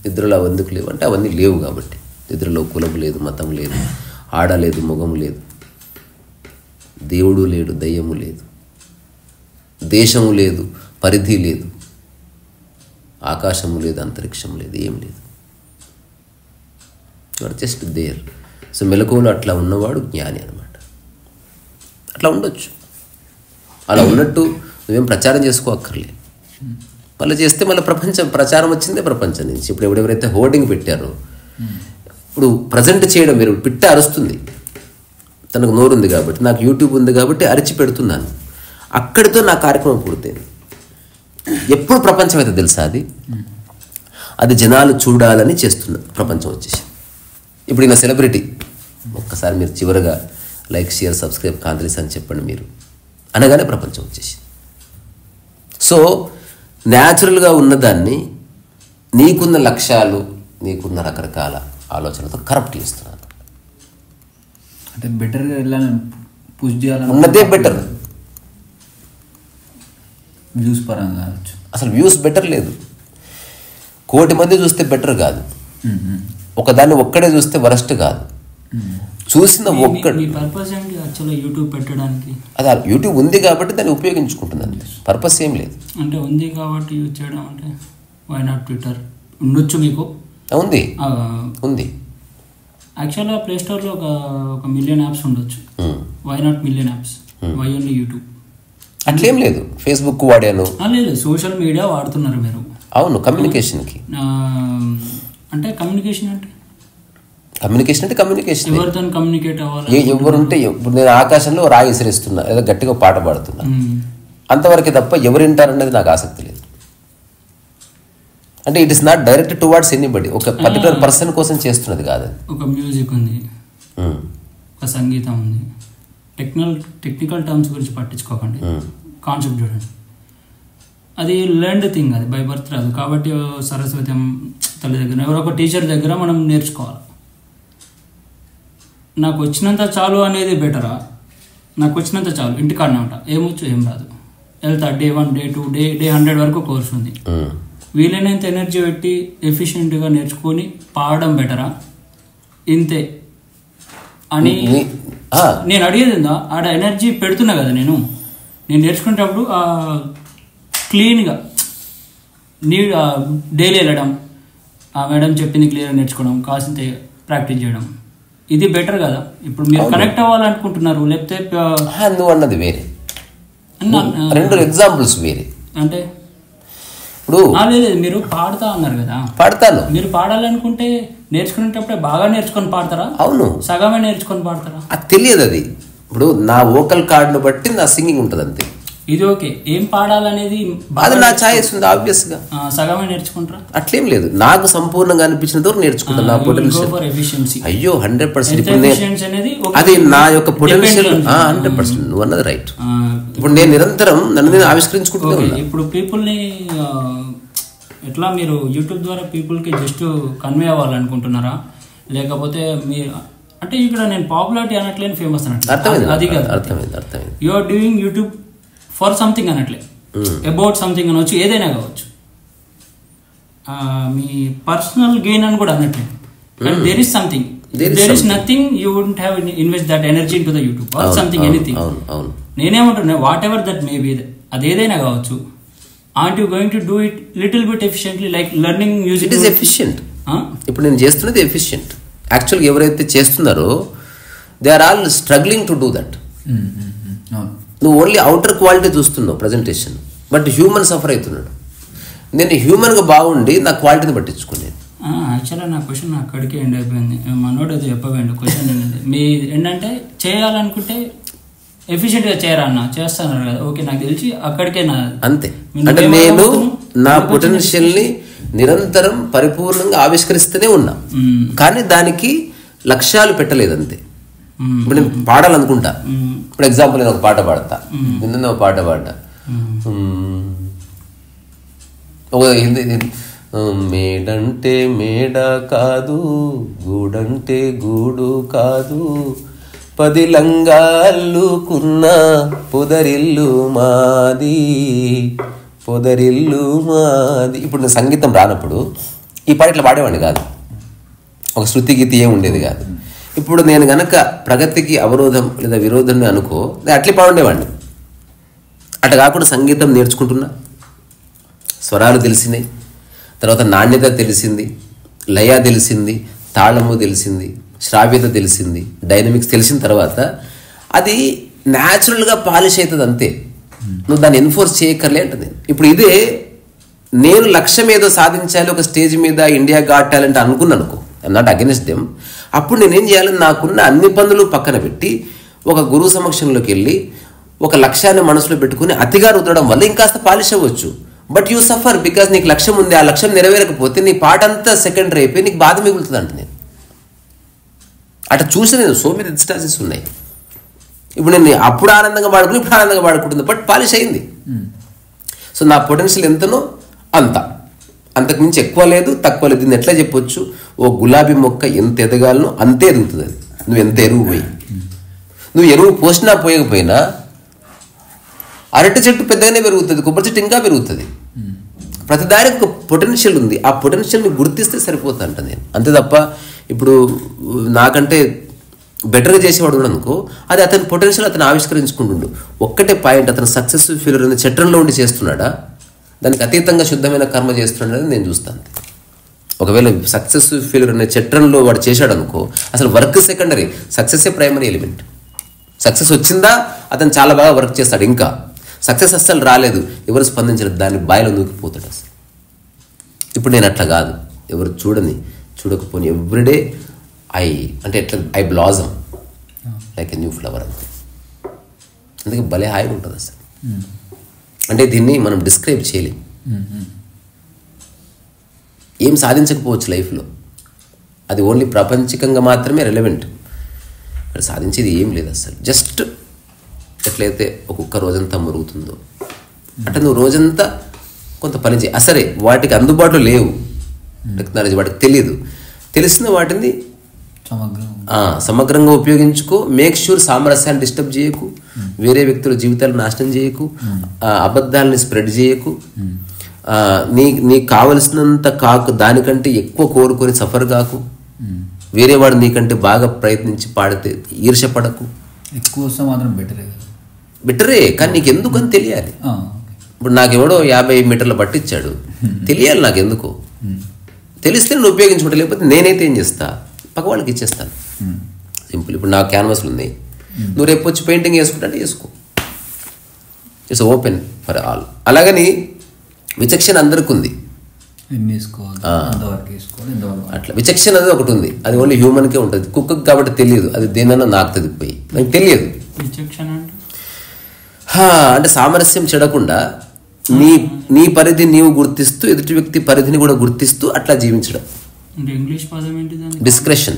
నిద్రలో అవెందుకు లేవు అంటే అవన్నీ లేవు కాబట్టి. నిద్రలో కులము లేదు, మతం లేదు, ఆడ లేదు, మొగము లేదు, దేవుడు లేడు, దయ్యము లేదు, దేశము లేదు, పరిధి లేదు, ఆకాశము లేదు, అంతరిక్షం లేదు, ఏం లేదు. Your just there. సో మెలకువలో అట్లా ఉన్నవాడు జ్ఞాని అనమాట. అట్లా ఉండొచ్చు. అలా ఉన్నట్టు నువ్వేం ప్రచారం చేసుకోక్కర్లేదు. మళ్ళీ చేస్తే మళ్ళీ ప్రచారం వచ్చిందే ప్రపంచం నుంచి. ఇప్పుడు ఎవరెవరైతే హోర్డింగ్ పెట్టారో, ఇప్పుడు ప్రజెంట్ చేయడం, మీరు పిట్ట అరుస్తుంది, తనకు నోరుంది కాబట్టి, నాకు యూట్యూబ్ ఉంది కాబట్టి అరిచి పెడుతున్నాను, అక్కడితో నా కార్యక్రమం పూర్తయింది. ఎప్పుడు ప్రపంచం అయితే తెలుసా, అది జనాలు చూడాలని చేస్తున్న ప్రపంచం వచ్చేసి. ఇప్పుడు ఈయన సెలబ్రిటీ, ఒక్కసారి మీరు చివరగా లైక్, షేర్, సబ్స్క్రైబ్ కాంగ్రెస్ అని చెప్పండి మీరు అనగానే ప్రపంచం వచ్చేసి. సో న్యాచురల్గా ఉన్నదాన్ని నీకున్న లక్ష్యాలు, నీకున్న రకరకాల ఆలోచనలతో కరప్ట్ చేస్తున్నారు. అంటే బెటర్గా వెళ్ళాలని పుష్ చేయాలని ఉన్నదే బెటర్. వ్యూస్ పరంగా కావచ్చు, అసలు వ్యూస్ బెటర్ లేదు. 1,000,000 మంది చూస్తే బెటర్ కాదు, ఒకదాన్ని ఒక్కడే చూస్తే వరస్ట్ కాదు. చూసిన ఒక్కడు పర్పస్ ఏంటి యాక్చువల్గా యూట్యూబ్ పెట్టడానికి? అది యూట్యూబ్ ఉంది కాబట్టి దాన్ని ఉపయోగించుకుంటుందండి, పర్పస్ ఏం లేదు. అంటే ఉంది కాబట్టి యూజ్ చేయడం అంటే వై నాట్ ట్విట్టర్ ఉండొచ్చు మీకు? ఉంది ఉంది. యాక్చువల్గా ప్లే స్టోర్లో ఒక మిలియన్ యాప్స్ ఉండొచ్చు. Why not million apps? Why only YouTube? అట్లేం లేదు. ఫేస్బుక్ వాడాను, లేదు సోషల్ మీడియా వాడుతున్నారు మీరు. అవును, కమ్యూనికేషన్కి. అంటే కమ్యూనికేషన్ అంటే కమ్యూనికేషన్ ఎవరితో కమ్యూనికేట్ అవ్వాలి? ఎవరుంటే, ఇప్పుడు నేను ఆకాశంలో రాయి విసిరిస్తున్నా లేదా గట్టిగా పాట పాడుతున్నా, అంతవరకే తప్ప ఎవరు వింటారనేది నాకు ఆసక్తి లేదు. అంటే it is not direct towards anybody, ఒక పర్టికులర్ పర్సన్ కోసం చేస్తున్నది కాదు. ఒక మ్యూజిక్ ఉంది, ఒక సంగీతం ఉంది, టెక్నికల్ టర్మ్స్ గురించి పట్టించుకోకండి, కాన్సెప్ట్ చూడండి. అది లెర్న్డ్ థింగ్, అది బై బర్త్ రాదు. కాబట్టి సరస్వతి తల్లి దగ్గర, ఎవరో ఒక టీచర్ దగ్గర మనం నేర్చుకోవాలి. నాకు వచ్చినంత చాలు అనేది బెటరా? నాకు వచ్చినంత చాలు, ఇంటికాడనే ఉంటా, ఏమొచ్చు ఏం రాదు, వెళ్తా. డే 1, డే 2, డే 100 వరకు కోర్స్ ఉంది. వీలైనంత ఎనర్జీ పెట్టి ఎఫిషియెంట్గా నేర్చుకొని పాడడం బెటరా? ఇంతే అని నేను అడిగేది ఉందా? ఆడ ఎనర్జీ పెడుతున్నా కదా నేను నేర్చుకునేటప్పుడు క్లీన్గా డైలీ వెళ్ళడం, మేడం చెప్పింది క్లియర్గా నేర్చుకోవడం, కాసింత ప్రాక్టీస్ చేయడం, ఇది బెటర్ కదా. ఇప్పుడు మీరు కనెక్ట్ అవ్వాలనుకుంటున్నారు, లేకపోతే నువ్వు అన్నది వేరే, 2 ఎగ్జాంపుల్స్ వేరే. అంటే ఇప్పుడు లేదు, మీరు పాడతా అన్నారు కదా, పాడతాను. మీరు పాడాలనుకుంటే నేర్చుకునేటప్పుడే బాగా నేర్చుకొని పాడతారా? అవును, సగమే నేర్చుకొని పాడతారా? అది తెలియదు. అది ఇప్పుడు నా వోకల్ కార్డును బట్టి నా సింగింగ్ ఉంటుంది అంతే. ఇది ఓకే, ఏం పాడాలనేది అది నా ఛాయిస్ ఉంది ఆబ్వియస్ గా. సగమే నేర్చుకుంటారా? అట్లేం లేదు, నాకు సంపూర్ణంగా అనిపించినంత వరకు నేర్చుకుంటాను. నా పొటెన్షియల్ అయ్యో 100%. ఇప్పుడు అది నా యొక్క పొటెన్షియల్ 100%. నువ్వు అన్నది రైట్. ఇప్పుడు నేను నిరంతరం నన్ను నేను ఆవిష్కరించుకుంటూ ఉన్నా. ఇప్పుడు పీపుల్ని ఎట్లా మీరు యూట్యూబ్ ద్వారా పీపుల్కి జస్ట్ కన్వే అవ్వాలనుకుంటున్నారా, లేకపోతే మీరు అంటే ఇక్కడ నేను పాపులారిటీ అనట్లేని ఫేమస్ అన్నట్టు అది కాదు. అర్థమైంది. You are doing YouTube for something అనట్లే, అబౌట్ సంథింగ్ అనవచ్చు, ఏదైనా కావచ్చు. మీ పర్సనల్ గెయిన్ అని కూడా అనట్లేదు. There is something, there is nothing, you wouldn't have invest that energy in to the YouTube or something, anything. నేనేమంటున్నా, whatever that may be, అది ఏదైనా కావచ్చు. Aren't you going to do it little bit efficiently, like learning music? It is efficient. ఇప్పుడు నేను చేస్తున్నది efficient. యాక్చువల్గా ఎవరైతే చేస్తున్నారో they are all struggling to do that. నువ్వు ఓన్లీ అవుటర్ క్వాలిటీ చూస్తున్నావు ప్రజెంటేషన్, బట్ హ్యూమన్ సఫర్ అవుతున్నాడు. నేను హ్యూమన్గా బాగుండి నా క్వాలిటీని పట్టించుకునేది. యాక్చువల్గా నా క్వశ్చన్ అక్కడికే ఎండ్ అయిపోయింది. మనోడు అది చెప్పవేండి క్వశ్చన్ ఏంటంటే, మీ ఏంటంటే చేయాలనుకుంటే ఎఫిషియెంట్గా చేయరన్న, చేస్తున్నారు కదా, ఓకే, నాకు తెలిసి అక్కడికే నా అంతే. అంటే నేను నా పొటెన్షియల్ని నిరంతరం పరిపూర్ణంగా ఆవిష్కరిస్తూనే ఉన్నా, కానీ దానికి లక్ష్యాలు పెట్టలేదు అంతే. ఇప్పుడు నేను పాడాలనుకుంటా, ఇప్పుడు ఎగ్జాంపుల్ నేను ఒక పాట పాడతా, నిన్న ఒక పాట పాడతా, ఒక మేడంటే మేడ కాదు, గూడంటే గూడు కాదు, 10 లంగాళ్ళుకున్న పొదరిల్లు మాది, పొదరిల్లు మాది. ఇప్పుడు నేను సంగీతం రానప్పుడు ఈ పాట ఇట్లా పాడేవాడిని కాదు, ఒక శృతి గీతి ఏం ఉండేది కాదు. ఇప్పుడు నేను గనక ప్రగతికి అవరోధం లేదా విరోధం అనుకో, నేను అట్లే పాడుండేవాడిని. అట్లా కాకుండా సంగీతం నేర్చుకుంటున్నా, స్వరాలు తెలిసినాయి, తర్వాత నాణ్యత తెలిసింది, లయ తెలిసింది, తాళము తెలిసింది, శ్రావ్యత తెలిసింది, డైనమిక్స్ తెలిసిన తర్వాత అది న్యాచురల్గా పాలిష్ అవుతుంది అంతే. నువ్వు దాన్ని ఎన్ఫోర్స్ చేయక్కర్లే అంటుంది. ఇప్పుడు ఇదే నేను లక్ష్యం ఏదో సాధించాలి ఒక స్టేజ్ మీద, ఇండియా గాట్ టాలెంట్ అనుకున్నాను అనుకో, ఐఎమ్ నాట్ అగెన్స్ట్ దెమ్. అప్పుడు నేనేం చేయాలని, నాకున్న అన్ని పనులు పక్కన పెట్టి ఒక గురువు సమక్షంలోకి వెళ్ళి ఒక లక్ష్యాన్ని మనసులో పెట్టుకుని అతిగా రుద్దడం వల్ల ఇంకాస్త పాలిష్ అవ్వచ్చు. బట్ యూ సఫర్ బికాస్ నీకు లక్ష్యం ఉంది. ఆ లక్ష్యం నెరవేరకపోతే నీ పాట అంతా సెకండరీ అయిపోయి నీకు బాధ మిగులుతుంది అంటే నేను అట్లా చూసి నేను సో మెనీ ఇన్స్టాన్సెస్ ఉన్నాయి. ఇప్పుడు నేను అప్పుడు ఆనందంగా పాడుకుని ఇప్పుడు ఆనందంగా పాడుకుంటుంది, బట్ పాలిష్ అయింది. సో నా పొటెన్షియల్ ఎంతనో అంతకు మించి ఎక్కువ లేదు, తక్కువ లేదు. దీన్ని ఎట్లా చెప్పొచ్చు, ఓ గులాబీ మొక్క ఎంత ఎదగాలనో అంతే ఎదుగుతుంది. అది నువ్వు ఎంత ఎరువు పోయి, నువ్వు ఎరువు పోసినా పోయకపోయినా అరటి చెట్టు పెద్దగానే పెరుగుతుంది, కొబ్బరి చెట్టు ఇంకా పెరుగుతుంది. ప్రతిదానికి ఒక పొటెన్షియల్ ఉంది. ఆ పొటెన్షియల్ని గుర్తిస్తే సరిపోతా అంట నేను, అంతే తప్ప ఇప్పుడు నాకంటే బెటర్గా చేసేవాడు కూడా అనుకో, అది అతని పొటెన్షియల్ అతను ఆవిష్కరించుకుంటుండు. ఒక్కటే పాయింట్, అతను సక్సెస్ఫుల్ ఫెయిల్యూర్ అనే చట్రంలో ఉండి చేస్తున్నాడా, దానికి అతీతంగా శుద్ధమైన కర్మ చేస్తున్నాడని నేను చూస్తాను. ఒకవేళ సక్సెస్ఫుల్ ఫెయిల్యూర్ అనే చట్రంలో వాడు చేశాడు అనుకో, అసలు వర్క్ సెకండరీ, సక్సెస్సే ప్రైమరీ ఎలిమెంట్. సక్సెస్ వచ్చిందా అతను చాలా బాగా వర్క్ చేస్తాడు, ఇంకా సక్సెస్ అస్సలు రాలేదు, ఎవరు స్పందించలేదు, దాన్ని బాయిలో దూకిపోతాడు అసలు. ఇప్పుడు నేను అట్లా కాదు, ఎవరు చూడకపోని ఎవ్రీడే అంటే ఎట్లా I blossom like a new flower అంతే. అందుకే భలే హాయిగా ఉంటుంది అసలు. అంటే దీన్ని మనం డిస్క్రైబ్ చేయలేం. ఏం సాధించకపోవచ్చు లైఫ్లో, అది ఓన్లీ ప్రపంచికంగా మాత్రమే రెలవెంట్. ఇక్కడ సాధించేది ఏం లేదు అసలు. జస్ట్ ఎట్లయితే ఒక్కొక్క రోజంతా మురుగుతుందో అంటే నువ్వు రోజంతా కొంత పని చేయి. సరే వాటికి అందుబాటులో లేవు టెక్నాలజీ, వాటికి తెలియదు, తెలిసిన వాటిని సమగ్రంగా ఉపయోగించుకో. మేక్ ష్యూర్ సామరస్యాన్ని డిస్టర్బ్ చేయకు, వేరే వ్యక్తుల జీవితాలను నాశనం చేయకు, అబద్ధాలని స్ప్రెడ్ చేయకు, నీకు కావలసినంత కాకు, దానికంటే ఎక్కువ కోరుకొని సఫర్ కాకు, వేరే వాడు నీకంటే బాగా ప్రయత్నించి పాడితే ఈర్షపడకు. ఎక్కువ మాత్రం బెటరే, కానీ నీకు ఎందుకు అని తెలియాలి. ఇప్పుడు నాకెవడో 50 మీటర్ల పట్టించాడు, తెలియాలి నాకు ఎందుకో. తెలిస్తే నేను ఉపయోగించుకుంటా, లేకపోతే నేనైతే ఏం చేస్తా, పక్క వాళ్ళకి ఇచ్చేస్తాను. సింపుల్. ఇప్పుడు నాకు క్యాన్వాస్లు ఉన్నాయి, నువ్వు రేపు వచ్చి పెయింటింగ్ వేసుకుంటా అంటే వేసుకో, ఇట్స్ ఓపెన్ ఫర్ ఆల్. అలాగని విచక్షణ అందరికి ఉంది, అట్లా విచక్షణ అనేది ఒకటి ఉంది, అది ఓన్లీ హ్యూమన్కే ఉంటుంది. కుక్కకి కాబట్టి తెలియదు, అది దేనన్నా నాకు తదిపోయి నాకు తెలియదు. అంటే సామరస్యం చెడకుండా నీ పరిధి నీవు గుర్తిస్తూ ఎదుటి వ్యక్తి పరిధిని కూడా గుర్తిస్తూ అట్లా జీవించడం. అంటే ఇంగ్లీష్ పదం ఏంటిది? డిస్క్రిషన్.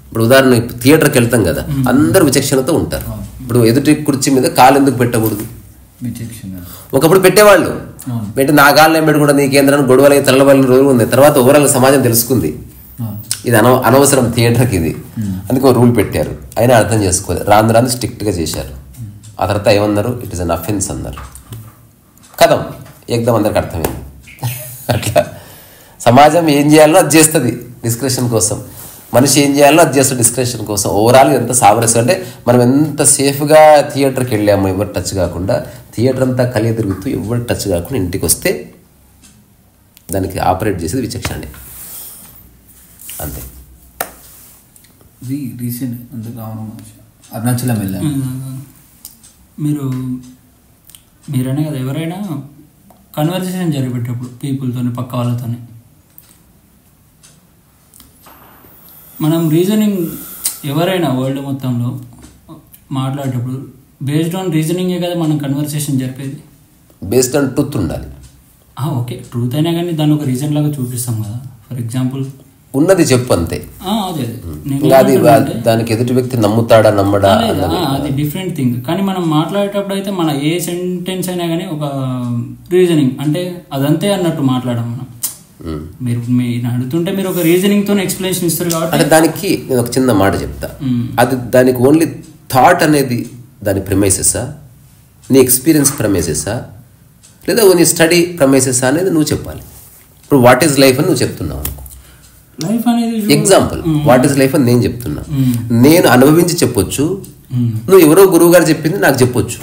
ఇప్పుడు ఉదాహరణ థియేటర్కి వెళ్తాం కదా, అందరు విచక్షణతో ఉంటారు. ఇప్పుడు ఎదుటి కుర్చీ మీద కాలు ఎందుకు పెట్టకూడదు? ఒకప్పుడు పెట్టేవాళ్ళు, పెట్టి నా కాళ్ళని పెట్టుకుంటా నీకేంద్రాన్ని గొడవలై తలవలని రోజులు ఉంది. తర్వాత ఓవరాల్ సమాజం తెలుసుకుంది ఇది అనవసరం థియేటర్కి ఇది, అందుకే రూల్ పెట్టారు. అయినా అర్థం చేసుకోలేదు, రాను స్ట్రిక్ట్గా చేశారు. ఆ తర్వాత ఏమన్నారు, ఇట్ ఈస్ అన్ అఫెన్స్ అన్నారు. కథం ఏకదం అందరికి అర్థమైంది. అట్లా సమాజం ఏం చేయాలో అది చేస్తుంది డిస్క్రిషన్ కోసం, మనిషి ఏం చేయాలో అది చేస్తుంది డిస్క్రిషన్ కోసం. ఓవరాల్ ఎంత సామరస్యం అంటే మనం ఎంత సేఫ్గా థియేటర్కి వెళ్ళాము, ఎవరు టచ్ కాకుండా, థియేటర్ అంతా కలిగి తిరుగుతూ ఎవరు టచ్ కాకుండా ఇంటికి వస్తే దానికి ఆపరేట్ చేసేది విచక్షణే, అంతే. రీసెంట్ అరుణాచలం వెళ్ళాము. మీరనే కదా ఎవరైనా కన్వర్సేషన్ జరిపేటప్పుడు పీపుల్తో, పక్క వాళ్ళతో మనం రీజనింగ్ ఎవరైనా వరల్డ్ మొత్తంలో మాట్లాడేటప్పుడు బేస్డ్ ఆన్ రీజనింగే కదా మనం కన్వర్సేషన్ జరిపేది. బేస్డ్ ఆన్ ట్రూత్ ఉండాలి. ఓకే, ట్రూత్ అయినా కానీ దాన్ని ఒక రీజన్ లాగా చూపిస్తాం కదా. ఫర్ ఎగ్జాంపుల్ ఉన్నది చెప్పు అంతే. అదే దానికి ఎదుటి వ్యక్తి నమ్ముతాడా నమ్మడా అది డిఫరెంట్ థింగ్. కానీ మనం మాట్లాడేటప్పుడు అయితే మన ఏ సెంటెన్స్ అయినా కానీ ఒక రీజనింగ్ అంటే అదంతే అన్నట్టు మాట్లాడడం. మనం మీరు అడుగుతుంటే మీరు ఒక రీజనింగ్ తో ఎక్స్ప్లెనేషన్ ఇస్తారు కాబట్టి అంటే దానికి నేను ఒక చిన్న మాట చెప్తా. అది దానికి ఓన్లీ థాట్ అనేది దాని ప్రిమైసెసా, నీ ఎక్స్పీరియన్స్ ప్రిమైసెసా, లేదా నీ స్టడీ ప్రిమైసెసా అనేది నువ్వు చెప్పాలి. ఇప్పుడు వాట్ ఈజ్ లైఫ్ అని నువ్వు చెప్తున్నావు అనుకో, లైఫ్ అనేది ఎగ్జాంపుల్ వాట్ ఈజ్ లైఫ్ అని నేను చెప్తున్నా, నేను అనుభవించి చెప్పొచ్చు, నువ్వు ఎవరో గురువు గారు చెప్పింది నాకు చెప్పొచ్చు,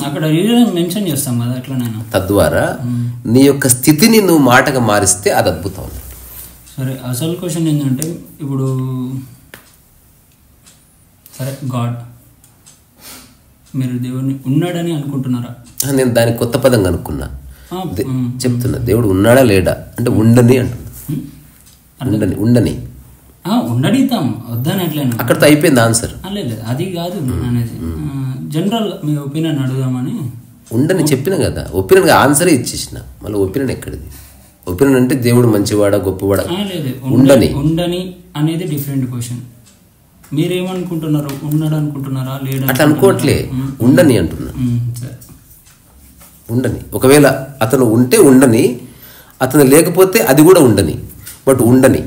అక్కడ రీజన్ మెన్షన్ చేస్తాం కదా. అట్లనైనా తద్వారా నీ యొక్క స్థితిని నువ్వు మాటగా మారిస్తే అది అద్భుతం. సరే, అసలు క్వశ్చన్ ఏంటంటే ఇప్పుడు సరే గాడ్, మీరు దేవుడిని ఉన్నాడని అనుకుంటున్నారా? నేను దానికి కొత్త పదం కనుక్కున్నా, చెప్తున్నా. దేవుడు ఉన్నాడా లేడా అంటే ఉండని అంటున్నా. ఉండని ఉండడిద్దాం వద్దని అట్లేను, అక్కడితో అయిపోయింది ఆన్సర్. లేదు అది కాదు అనేది, జనరల్ మీ ఒపీనియన్ అడుగుదామని. ఉండని చెప్పిన కదా, ఒపీనియన్ ఆన్సరే ఇచ్చేసిన, మళ్ళీ ఒపీనియన్ ఎక్కడిది? ఒపీనియన్ అంటే దేవుడు మంచివాడా గొప్పవాడా? లేదు, ఉండని అనేది డిఫరెంట్ క్వశ్చన్. మీరేమనుకుంటున్నారు, ఉన్నాడు అనుకుంటున్నారా లేదా? అట్లా అనుకోవట్లే, ఉండని అంటున్నా. ఉండని, ఒకవేళ అతను ఉంటే ఉండని, అతను లేకపోతే అది కూడా ఉండని, బట్ ఉండని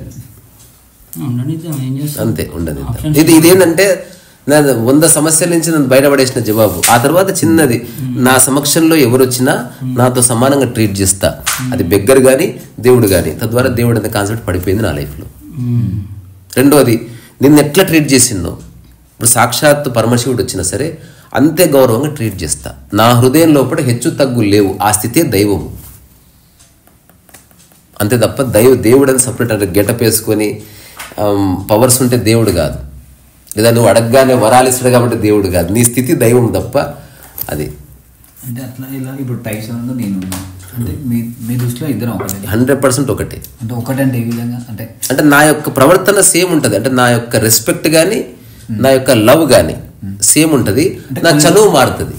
అంతే. ఉండని ఇదేంటంటే నా 100 సమస్యల నుంచి నన్ను బయటపడేసిన జవాబు. ఆ తర్వాత చిన్నది, నా సమక్షంలో ఎవరు వచ్చినా నాతో సమానంగా ట్రీట్ చేస్తా, అది బెగ్గర్ కానీ దేవుడు కానీ. తద్వారా దేవుడు అనే కాన్సెప్ట్ పడిపోయింది నా లైఫ్లో. రెండోది, నిన్ను ఎట్లా ట్రీట్ చేసిందో, ఇప్పుడు సాక్షాత్తు పరమశివుడు వచ్చినా సరే అంతే గౌరవంగా ట్రీట్ చేస్తా. నా హృదయం లోపల హెచ్చు తగ్గులు లేవు, ఆ స్థితే దైవము. అంతే తప్ప దేవుడు అని సపరేట్ అంటే గెటప్ వేసుకొని పవర్స్ ఉంటే దేవుడు కాదు, లేదా నువ్వు అడగగానే వరాలిస్తాడు కాబట్టి దేవుడు కాదు. నీ స్థితి దైవం తప్ప. అది అంటే అట్లా ఇలా ఇప్పుడు టైసన్ నేను అంటే మీ దృష్టిలో ఇద్దరం ఒకటే, 100% ఒకటే. అంటే ఒకటంటే ఏ విధంగా అంటే నా యొక్క ప్రవర్తన సేమ్ ఉంటుంది, అంటే నా యొక్క రెస్పెక్ట్ కానీ నా యొక్క లవ్ కానీ సేమ్ ఉంటుంది. నా చనువు మారుతుంది,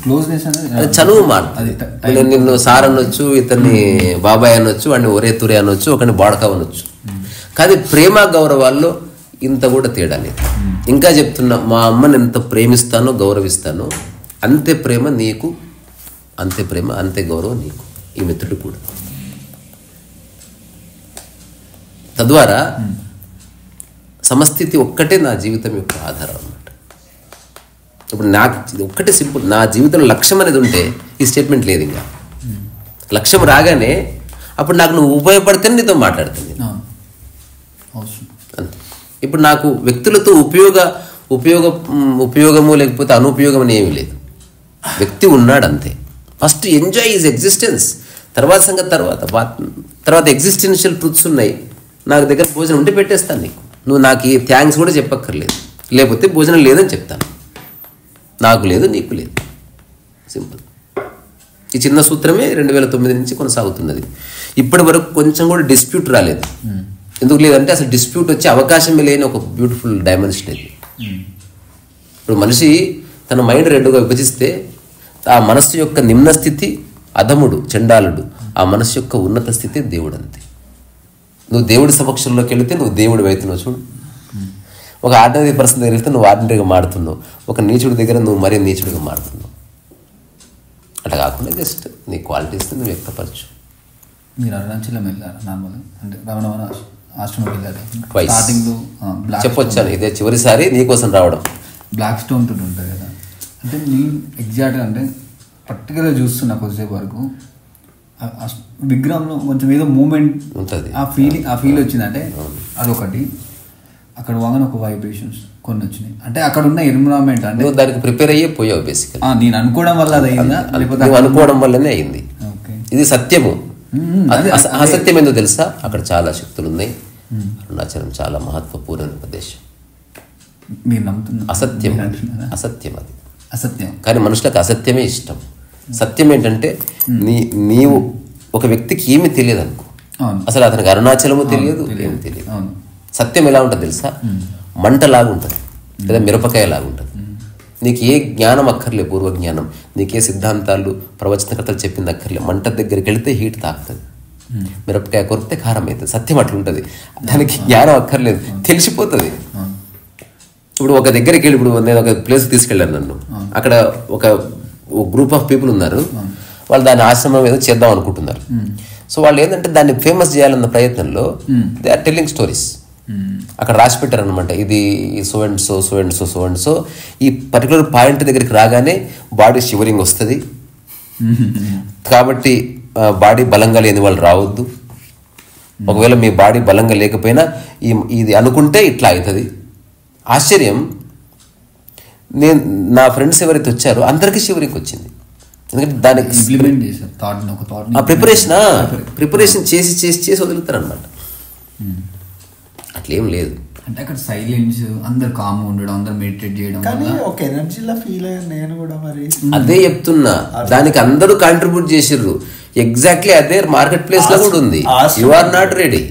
చనువు మారుతుంది. నేను నిన్ను సార్ అనొచ్చు, ఇతన్ని బాబాయ్ అనొచ్చు, వాడిని ఒరే తురే అనొచ్చు, ఒకరిని బాడకా అనొచ్చు. కానీ ప్రేమ గౌరవాల్లో ఇంత కూడా తేడా లేదు. ఇంకా చెప్తున్నా, మా అమ్మని ఎంత ప్రేమిస్తానో గౌరవిస్తానో అంతే ప్రేమ నీకు, అంతే ప్రేమ అంతే గౌరవం నీకు, ఈ మిత్రుడు కూడా. తద్వారా సమస్థితి ఒక్కటే నా జీవితం యొక్క ఆధారం అన్నమాట. ఇప్పుడు నాకు ఒక్కటే సింపుల్, నా జీవితంలో లక్ష్యం అనేది ఉంటే ఈ స్టేట్మెంట్ లేదు. ఇంకా లక్ష్యం రాగానే అప్పుడు నాకు నువ్వు ఉపయోగపడితేనే నీతో మాట్లాడుతుంది అంతే. ఇప్పుడు నాకు వ్యక్తులతో ఉపయోగము లేకపోతే అనుపయోగం అని ఏమీ లేదు. వ్యక్తి ఉన్నాడు అంతే. ఫస్ట్ ఎంజాయ్ ఈజ్ ఎగ్జిస్టెన్స్, తర్వాత సంగతి తర్వాత ఎగ్జిస్టెన్షియల్ ట్రూత్స్ ఉన్నాయి. నాకు దగ్గర భోజనం ఉంటే పెట్టేస్తాను నీకు, నువ్వు నాకు థ్యాంక్స్ కూడా చెప్పక్కర్లేదు, లేకపోతే భోజనం లేదని చెప్తాను. నాకు లేదు నీకు లేదు, సింపుల్. ఈ చిన్న సూత్రమే 2009 నుంచి కొనసాగుతున్నది. ఇప్పటి వరకు కొంచెం కూడా డిస్ప్యూట్ రాలేదు. ఎందుకు లేదంటే అసలు డిస్ప్యూట్ వచ్చే అవకాశమే లేని ఒక బ్యూటిఫుల్ డైమెన్షన్ ఇది. ఇప్పుడు మనిషి తన మైండ్ రెండుగా విభజిస్తే ఆ మనస్సు యొక్క నిమ్న స్థితి అధముడు, చండాలుడు, ఆ మనస్సు యొక్క ఉన్నత స్థితి దేవుడు. అంతే. నువ్వు దేవుడి సమక్షంలోకి వెళితే నువ్వు దేవుడు అవుతున్నావు. చూడు, ఒక ఆర్డినరీ పర్సన్ దగ్గర వెళ్తే నువ్వు ఆర్డినరీగా మారుతున్నావు, ఒక నీచుడి దగ్గర నువ్వు మరీ నీచుడిగా మారుతున్నావు. అట్లా కాకుండా జస్ట్ నీ క్వాలిటీస్ నువ్వు వ్యక్తపరచు. మీరు అరుణాచలం వెళ్ళారు నార్మల్, అంటే రమణ ఆశ్రమం వెళ్ళారు Twice. స్టార్టింగ్లో చెప్పొచ్చాను, ఇదే చివరిసారి నీకోసం రావడం. బ్లాక్ స్టోన్ తోటి ఉంటుంది కదా, అంటే నేను ఎగ్జాక్ట్గా అంటే పర్టికులర్గా చూస్తున్నా కొద్దిసేపు వరకు ఆ విగ్రహంలో కొంచెం ఏదో మూమెంట్ ఉంటుంది, ఆ ఫీల్ వచ్చిందంటే అదొకటి. అక్కడ వాగన ఒక వైబ్రేషన్స్ కొన్ని వచ్చినాయి, అంటే అక్కడ ఉన్న ఎన్విరాన్మెంట్ అంటే నువ్వు దానికి ప్రిపేర్ అయ్యే పోయావు బేసికల్. నేను అనుకోవడం వల్ల అది అయిందా, లేకపోతే నువ్వు అనుకోవడం వల్లనే అయింది. ఓకే, ఇది సత్యము. అసత్యం ఏందో తెలుసా? అక్కడ చాలా శక్తులు ఉన్నాయి. అరుణాచలం చాలా మహత్వపూర్ణ ప్రదేశం. మీరు నమ్ముతున్నారు? అసత్యం అసత్యం అది అసత్యం. కానీ మనుషులకు అసత్యమే ఇష్టం. సత్యం ఏంటంటే నీవు ఒక వ్యక్తికి ఏమి తెలియదు అనుకో, అసలు అతనికి అరుణాచలము తెలియదు, ఏమి తెలియదు. సత్యం ఎలా ఉంటుంది తెలుసా? మంటలాగా ఉంటుంది లేదా మిరపకాయలాగా ఉంటుంది. నీకు ఏ జ్ఞానం అక్కర్లే, పూర్వ జ్ఞానం, నీకే సిద్ధాంతాలు ప్రవచనకర్తలు చెప్పింది అక్కర్లే. మంట దగ్గరికి వెళితే హీట్ తాకుతుంది, మిరపకాయ కొరికితే కారం అవుతుంది. సత్యం అట్లుంటుంది, దానికి జ్ఞానం అక్కర్లేదు, తెలిసిపోతుంది. ఇప్పుడు ఒక దగ్గరికి వెళ్ళి, ఇప్పుడు నేను ఒక ప్లేస్కి తీసుకెళ్ళాను నన్ను, అక్కడ ఒక గ్రూప్ ఆఫ్ పీపుల్ ఉన్నారు, వాళ్ళు దాని ఆశ్రమం ఏదో చేద్దాం అనుకుంటున్నారు. సో వాళ్ళు ఏంటంటే దాన్ని ఫేమస్ చేయాలన్న ప్రయత్నంలో దే ఆర్ టెల్లింగ్ స్టోరీస్. అక్కడ రాసి పెట్టారు అనమాట, ఇది so and so, so and so, so and so. ఈ పర్టికులర్ పాయింట్ దగ్గరికి రాగానే బాడీ షివరింగ్ వస్తుంది, కాబట్టి బాడీ బలంగా లేని వాళ్ళు రావద్దు. ఒకవేళ మీ బాడీ బలంగా లేకపోయినా ఇది అనుకుంటే ఇట్లా అవుతుంది. ఆశ్చర్యం, నేను నా ఫ్రెండ్స్ ఎవరైతే వచ్చారో అందరికీ షివరింగ్ వచ్చింది. ఎందుకంటే దానికి ప్రిపరేషన్ చేసి చేసి చేసి వదులుతారు అనమాట. అట్లేం లేదు. అంటే అక్కడ సైలెన్స్, అందరు కామ్ ఉండడం, అందరు మెడిటేట్ చేయడం, కానీ ఒక ఎనర్జీలా ఫీల్ అయ్యాను నేను కూడా. మరి అదే చెప్తున్నా, దానికి అందరూ కాంట్రిబ్యూట్ చేసిర్రు. ఎగ్జాక్ట్లీ అదే మార్కెట్ ప్లేస్ లో కూడా ఉంది. You are not ready,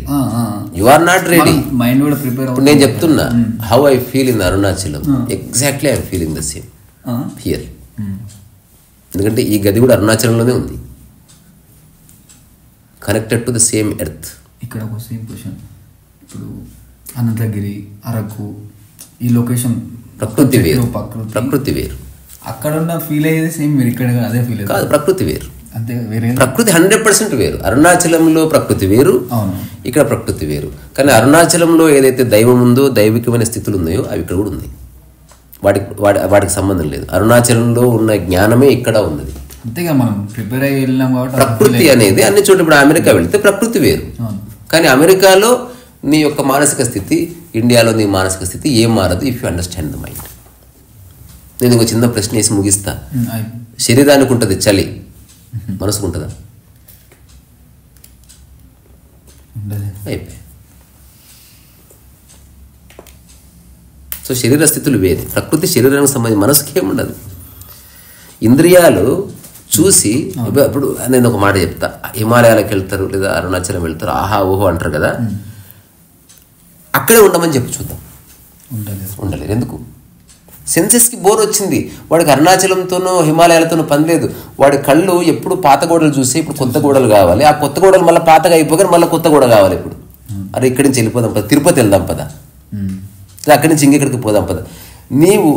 you are not ready. Mind కూడా ప్రిపేర్. ఇప్పుడు నేను చెప్తున్నా how I feel in Arunachalam, exactly I feeling the same here. ఎందుకంటే ఈ గది కూడా అరుణాచలంలోనే ఉంది, connected to the same earth. ఇక్కడ ఒక సేమ్ క్వశ్చన్, ఇప్పుడు అనంతగిరి, అరకు, ఈ లొకేషన్ ప్రకృతి వేరు, ప్రకృతి వేరు. అక్కడ ఉన్న ఫీల్ అయ్యేది సేమ్, మీరు ఇక్కడ అదే ఫీల్ కాదు. ప్రకృతి వేరు, అంతే. వేరే ప్రకృతి 100% వేరు. అరుణాచలంలో ప్రకృతి వేరు, ఇక్కడ ప్రకృతి వేరు. కానీ అరుణాచలంలో ఏదైతే దైవం ఉందో, దైవికమైన స్థితులు ఉన్నాయో అవి ఇక్కడ కూడా ఉన్నాయి. వాటికి సంబంధం లేదు. అరుణాచలంలో ఉన్న జ్ఞానమే ఇక్కడ ఉన్నది. అంతేగా మనం ప్రిపేర్ అయ్యి వెళ్ళాం కాబట్టి ప్రకృతి అనేది అన్ని చోట్ల. ఇప్పుడు అమెరికా వెళితే ప్రకృతి వేరు, కానీ అమెరికాలో నీ యొక్క మానసిక స్థితి, ఇండియాలో నీ మానసిక స్థితి ఏం మారదు if you understand the mind. నేను ఇంకో చిన్న ప్రశ్న వేసి ముగిస్తా. శరీరానికి ఉంటుంది చలి, మనసుకు ఉంటుందా? అయిపోయి. సో శరీర స్థితులు వేరే. ప్రకృతి శరీరానికి సంబంధించి, మనసుకి ఏముండదు. ఇంద్రియాలు చూసి, ఇప్పుడు నేను ఒక మాట చెప్తా, హిమాలయాలకు వెళ్తారు లేదా అరుణాచలం వెళ్తారు, ఆహా ఓహో అంటారు కదా, అక్కడే ఉండమని చెప్పి చూద్దాం. ఉండలేరు. ఎందుకు? సెన్సెస్కి బోర్ వచ్చింది. వాడికి అరుణాచలంతోనో హిమాలయాలతోనో పని లేదు. వాడి కళ్ళు ఎప్పుడు పాత గోడలు చూసి ఇప్పుడు కొత్త గోడలు కావాలి, ఆ కొత్త గోడలు మళ్ళీ పాతగా అయిపోగానే మళ్ళీ కొత్త గోడ కావాలి. ఇప్పుడు అరే ఇక్కడి నుంచి వెళ్ళిపోదాం పద, తిరుపతి వెళ్దాం పద, అక్కడి నుంచి ఇంకెక్కడికి పోదాం పద. నీవు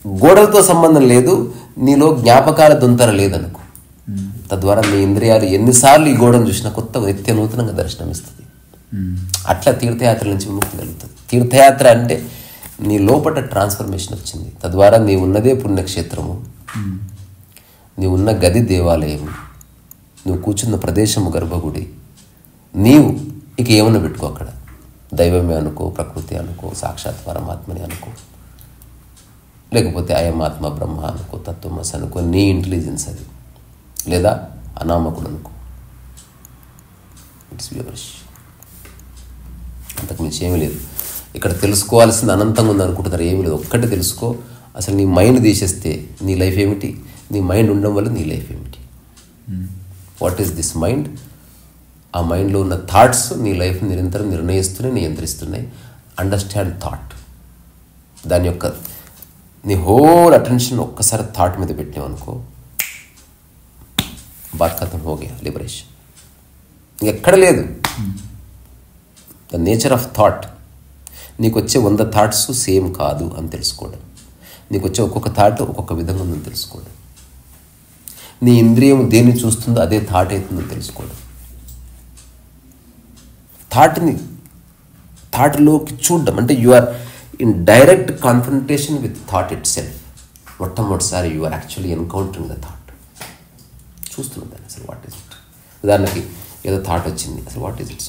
గోడలతో సంబంధం లేదు, నీలో జ్ఞాపకాల దొంతర లేదనుకో. తద్వారా నీ ఇంద్రియాలు ఎన్నిసార్లు ఈ గోడను చూసినా కొత్త నిత్య నూతనంగా దర్శనమిస్తుంది. అట్లా తీర్థయాత్ర నుంచి విముక్తి కలుగుతుంది. తీర్థయాత్ర అంటే నీ లోపల ట్రాన్స్ఫర్మేషన్ వచ్చింది. తద్వారా నీ ఉన్నదే పుణ్యక్షేత్రము, నీ ఉన్న గది దేవాలయము, నువ్వు కూర్చున్న ప్రదేశము గర్భగుడి. నీవు ఇక ఏమన్నా పెట్టుకో అక్కడ, దైవమే అనుకో, ప్రకృతి అనుకో, సాక్షాత్ పరమాత్మని అనుకో, లేకపోతే అయమాత్మ బ్రహ్మ అనుకో, తత్వమసి అనుకో, నీ ఇంటెలిజెన్స్ అది, లేదా అనామకుడు అనుకో. It's your. అంతకు మించి ఏమీ లేదు. ఇక్కడ తెలుసుకోవాల్సింది అనంతంగా ఉంది అనుకుంటున్నారు, ఏమీ లేదు. ఒక్కటే తెలుసుకో, అసలు నీ మైండ్ తీసేస్తే నీ లైఫ్ ఏమిటి, నీ మైండ్ ఉండడం వల్ల నీ లైఫ్ ఏమిటి. What is this mind? ఆ మైండ్లో ఉన్న థాట్స్ నీ లైఫ్ నిరంతరం నిర్ణయిస్తున్నాయి, నియంత్రిస్తున్నాయి. అండర్స్టాండ్ థాట్, దాని యొక్క నీ హోల్ అటెన్షన్ ఒక్కసారి థాట్ మీద పెట్టినావు అనుకో, బాత్ ఖతం హో గయా, లిబరేషన్. ఇంకెక్కడ లేదు. The nature of thought. నీకు వచ్చే 100 థాట్స్ సేమ్ కాదు అని తెలుసుకోవడం, నీకు వచ్చే ఒక్కొక్క థాట్ ఒక్కొక్క విధంగా ఉందని తెలుసుకోవడం, నీ ఇంద్రియం దేన్ని చూస్తుందో అదే థాట్ అవుతుందని తెలుసుకోవడం, థాట్లోకి చూడడం అంటే you are in direct confrontation with thought itself. మొట్టమొదటిసారి you are actually encountering the thought. చూస్తున్నాం దాన్ని అసలు వాట్ ఈజ్ ఇట్. ఉదాహరణకి ఏదో థాట్ వచ్చింది, అసలు వాట్ ఈజ్ ఇట్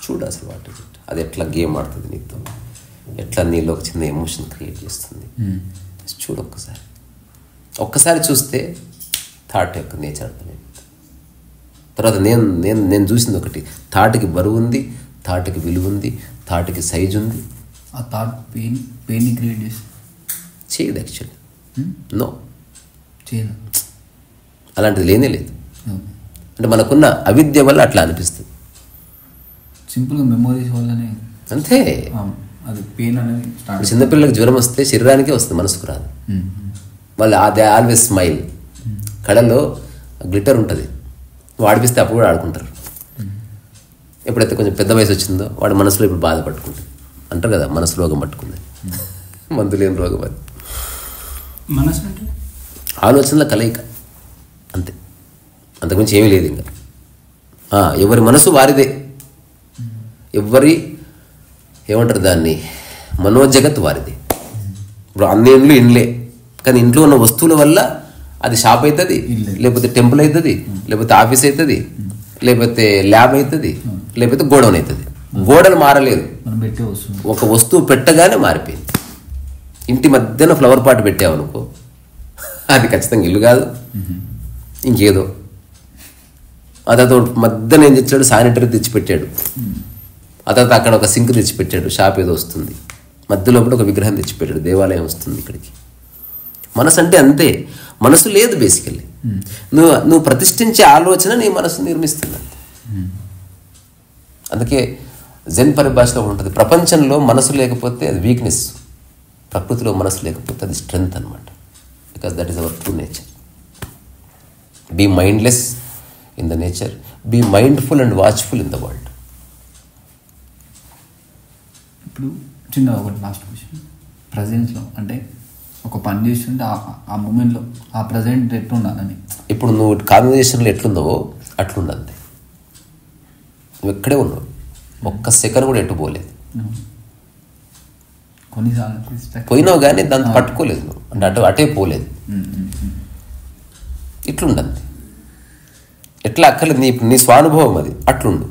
చూడు, అసలు వాట్ ఈజ్ ఇట్. అది ఎట్లా గేమ్ ఆడుతుంది నీతో, ఎట్లా నీలో ఒక చిన్న ఎమోషన్ క్రియేట్ చేస్తుంది చూడు. ఒక్కసారి చూస్తే థాట్ యొక్క నేచర్ అర్థమైంది. తర్వాత నేను చూసింది ఒకటి, థాట్కి బరువు ఉంది, థాట్కి విలువ ఉంది, థాట్కి సైజు ఉంది. ఆ థాట్ పెయిన్ క్రియేట్ చేసి చేయదు యాక్చువల్లీ. నో, చేయదు. అలాంటిది లేనే లేదు. అంటే మనకున్న అవిద్య వల్ల అట్లా అనిపిస్తుంది. సింపుల్గా మెమోరీస్ వల్లనే అంతే. అది పెయిన్ అనేది ఇప్పుడు చిన్నపిల్లలకు జ్వరం వస్తే శరీరానికే వస్తుంది, మనసుకు రాదు. వాళ్ళు దే ఆల్వేస్ స్మైల్. కళలో గ్లిటర్ ఉంటుంది, ఆడిపిస్తే అప్పుడు కూడా ఆడుకుంటారు. ఎప్పుడైతే కొంచెం పెద్ద వయసు వచ్చిందో వాడు మనసులో ఇప్పుడు బాధ పట్టుకుంటుంది. అంటారు కదా, మనసు రోగం పట్టుకుంది, మందు లేని రోగం అది. మనసు అంటే ఆలోచనల కలయిక అంతే, అంతకుమించి ఏమీ లేదు. ఇంకా ఎవరి మనసు వారిదే. ఎవరి ఏమంటారు దాన్ని, మనోజగత్ వారిది. ఇప్పుడు అన్ని ఇండ్లు ఇండ్లే, కానీ ఇంట్లో ఉన్న వస్తువుల వల్ల అది షాప్ అవుతుంది, లేకపోతే టెంపుల్ అవుతుంది, లేకపోతే ఆఫీస్ అవుతుంది, లేకపోతే ల్యాబ్ అవుతుంది, లేకపోతే గోడౌన్ అవుతుంది. గోడలు మారలేదు, ఒక వస్తువు పెట్టగానే మారిపోయింది. ఇంటి మధ్యన ఫ్లవర్ పాట్ పెట్టావనుకో, అది ఖచ్చితంగా ఇల్లు కాదు, ఇంకేదో. ఆ తర్వాత మధ్యన ఏం తెచ్చాడు, శానిటరీ తెచ్చిపెట్టాడు. ఆ తర్వాత అక్కడ ఒక సింక్ తెచ్చిపెట్టాడు, షాప్ ఏదో వస్తుంది. మధ్యలో ఒక విగ్రహం తెచ్చిపెట్టాడు, దేవాలయం వస్తుంది ఇక్కడికి. మనసు అంటే అంతే, మనసు లేదు బేసికల్లీ. నువ్వు ప్రతిష్ఠించే ఆలోచన నీ మనసు నిర్మిస్తుంది. అందుకే జెన్ పరిభాషలో ఉంటుంది, ప్రపంచంలో మనసు లేకపోతే అది వీక్నెస్, ప్రకృతిలో మనసు లేకపోతే అది స్ట్రెంగ్త్ అనమాట. Because that is our true nature. Be mindless in the nature, be mindful and watchful in the world. ఇప్పుడు చిన్న ఒకటి లాస్ట్ క్వశ్చన్, ప్రజెన్స్లో అంటే ఒక పని చేస్తుంటే ఆ మూమెంట్లో ఆ ప్రజెంట్ ఎట్లుండాలని. ఇప్పుడు నువ్వు కాన్వర్జేషన్లో ఎట్లుందో అట్లుండంతే. నువ్వు ఎక్కడే ఉన్నావు, ఒక్క సెకండ్ కూడా ఎటు పోలేదు. కొన్నిసార్లు పోయినావు కానీ దాన్ని పట్టుకోలేదు నువ్వు, అంటే అటే పోలేదు. ఇట్లుండంతే. ఎట్లా అక్కర్లేదు, నీ స్వానుభవం అది, అట్లుండు.